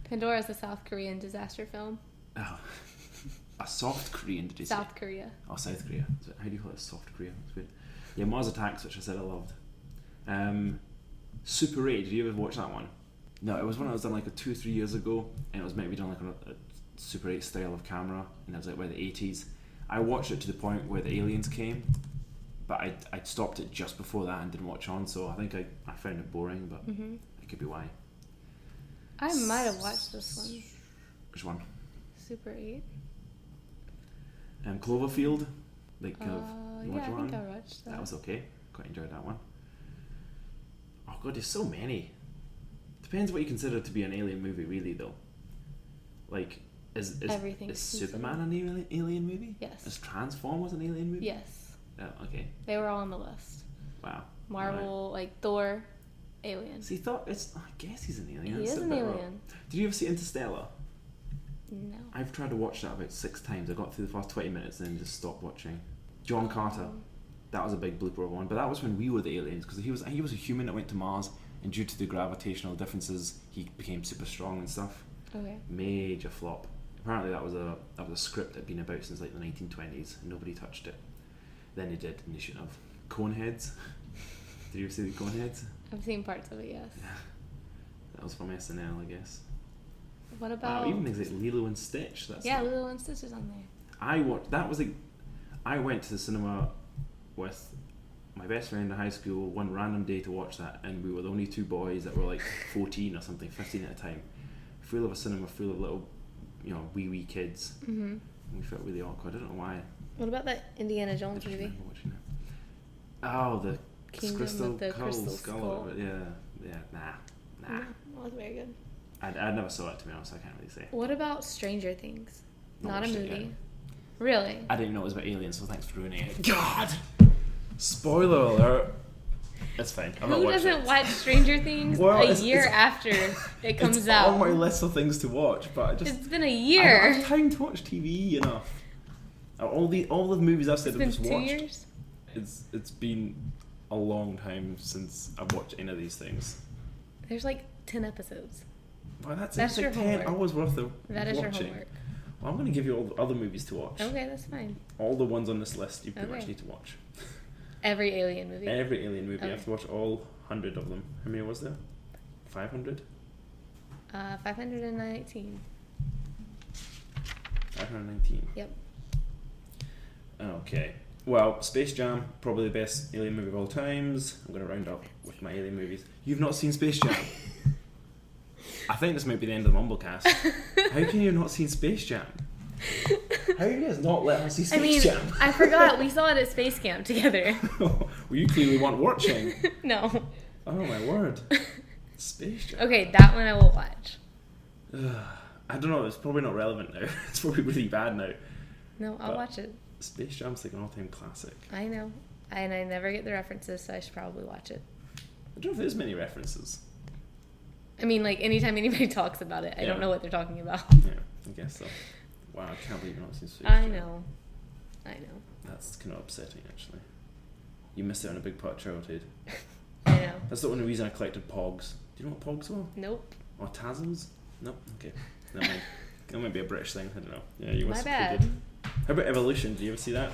Pandora is a South Korean disaster film. Oh. A soft Korean, did you say? South Korea. Oh, South Korea. How do you call it? Soft Korea? That's weird. Yeah, Mars Attacks, which I said I loved. Super 8, did you ever watch that one? No, it was one that was done like 2 or 3 years ago, and it was meant to be done like on a Super 8 style of camera, and it was like by the 80s. I watched it to the point where the aliens came, but I stopped it just before that and didn't watch on, so I think I found it boring, but it could be why. I might have watched this one. Which one? Super 8. Cloverfield. Like, yeah, I think I watched that. That was okay. Quite enjoyed that one. Oh god, there's so many. Depends what you consider to be an alien movie, really, though. Like, Is Everything's Superman an alien movie? Yes. Is Transformers an alien movie? Yes. Oh, okay. They were all on the list. Wow. Marvel, like Thor, alien. See, I guess he's an alien. He is an alien. Did you ever see Interstellar? No. I've tried to watch that about 6 times. I got through the first 20 minutes and then just stopped watching. John Carter. That was a big blooper one, but that was when we were the aliens, because he was a human that went to Mars, and due to the gravitational differences, he became super strong and stuff. Okay. Major flop. Apparently that was a script that had been about since like the 1920s, and nobody touched it. Then they did, and they shouldn't have. Coneheads. Did you ever see the Coneheads? I've seen parts of it, yes. Yeah. That was from SNL, I guess. What about... even things like Lilo and Stitch. Lilo and Stitch is on there. I went to the cinema with my best friend in high school one random day to watch that, and we were the only 2 boys that were like 14 or something, 15 at a time. Full of a cinema full of little, wee kids. Mm-hmm. We felt really awkward. I don't know why. What about that Indiana Jones movie? Oh, the Kingdom Crystal of the Crystal Skull. Yeah. Nah. No, it wasn't very good. I never saw it, to be honest. I can't really say. What about Stranger Things? Not Not a watched it movie. yet. Really? I didn't know it was about aliens, so thanks for ruining it. God! Spoiler alert. It's fine. I'm not Who watching doesn't it. watch Stranger Things a year after it comes it's out? on my list of things to watch, but It's been a I don't year. have time to watch TV enough. All the movies I've said It's I've been just 2 watched. years? It's been a long time since I've watched any of these things. There's like 10 episodes. Well, that's That's like your 10 homework. hours worth of That is your watching. homework. Well, I'm going to give you all the other movies to watch. Okay, that's fine. All the ones on this list you pretty much Okay. need to watch. Every alien movie. Every alien movie. Okay. You have to watch all 100 of them. How many was there? 500? 519. 519. Yep. Okay. Well, Space Jam, probably the best alien movie of all times. I'm going to round up with my alien movies. You've not seen Space Jam? I think this might be the end of the MumbleCast. How can you have not seen Space Jam? How you guys not let us see Space Jam? I forgot. We saw it at Space Camp together. Well, you clearly weren't watching. No. Oh my word. Space Jam. Okay, that one I will watch. I don't know, it's probably not relevant now. It's probably really bad now. No, I'll watch it. Space Jam's like an all-time classic. I know. And I never get the references, so I should probably watch it. I don't know if there's many references. I mean, like, anytime anybody talks about it, I Yeah. don't know what they're talking about. Yeah, I guess so. Wow, I can't believe you've not seen Space I Jam. know. That's kind of upsetting, actually. You missed out on a big part of childhood. I know. That's the only reason I collected Pogs. Do you know what Pogs were? Nope. Or Tassels? Nope. Okay. Never mind. That might be a British thing. I don't know. Yeah, you My must bad. have. How about Evolution? Do you ever see that?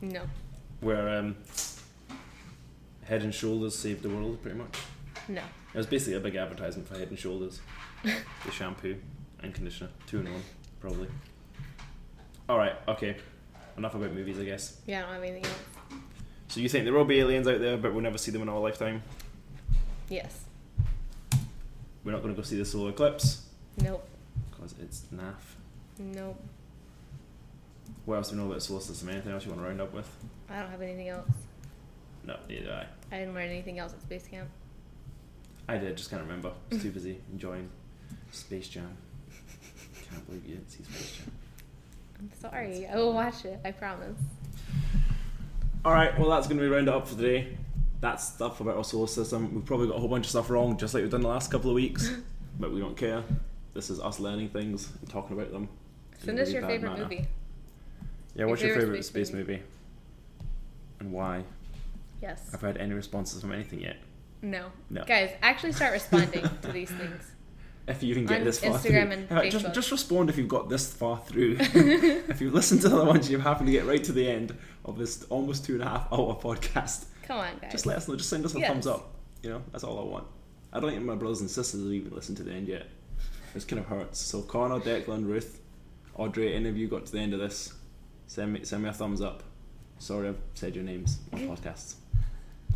No. Where Head and Shoulders saved the world, pretty much. No. It was basically a big advertisement for Head and Shoulders. The shampoo and conditioner. 2 in 1, probably. Alright, okay. Enough about movies, I guess. Yeah, I don't have anything else. So you think there will be aliens out there, but we'll never see them in our lifetime? Yes. We're not going to go see the solar eclipse? Nope. Because it's naff. Nope. What else do we know about the solar system? Anything else you want to round up with? I don't have anything else. No, neither do I. I didn't learn anything else at Space Camp. I did, just can't remember. I was too busy enjoying Space Jam. Can't believe you didn't see Space Jam. I'm sorry. I will watch it. I promise. Alright, well that's going to be round up for today. That's stuff about our solar system. We've probably got a whole bunch of stuff wrong, just like we've done the last couple of weeks. But we don't care. This is us learning things and talking about them. Send us your favorite movie. Yeah, what's your favorite space movie? And why? Yes. Have I had any responses from anything yet? No. No. Guys, actually start responding to these things. If you even get On this far Instagram through. and Facebook. Just respond if you've got this far through. If you've listened to the other ones, you happen to get right to the end of this almost 2.5 hour podcast. Come on, guys. Just let us know. Just send us a Yes. thumbs up. You know, that's all I want. I don't think my brothers and sisters have even listened to the end yet. This kind of hurts. So Connor, Declan, Ruth, Audrey, any of you got to the end of this, send me a thumbs up. Sorry I've said your names on podcasts.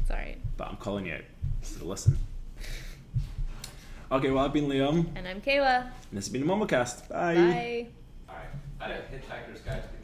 It's alright. But I'm calling you out. So listen. Okay, well I've been Liam. And I'm Kayla. And this has been the MumbleCast. Bye. Bye. Alright, I had a Hitchhiker's Guide to the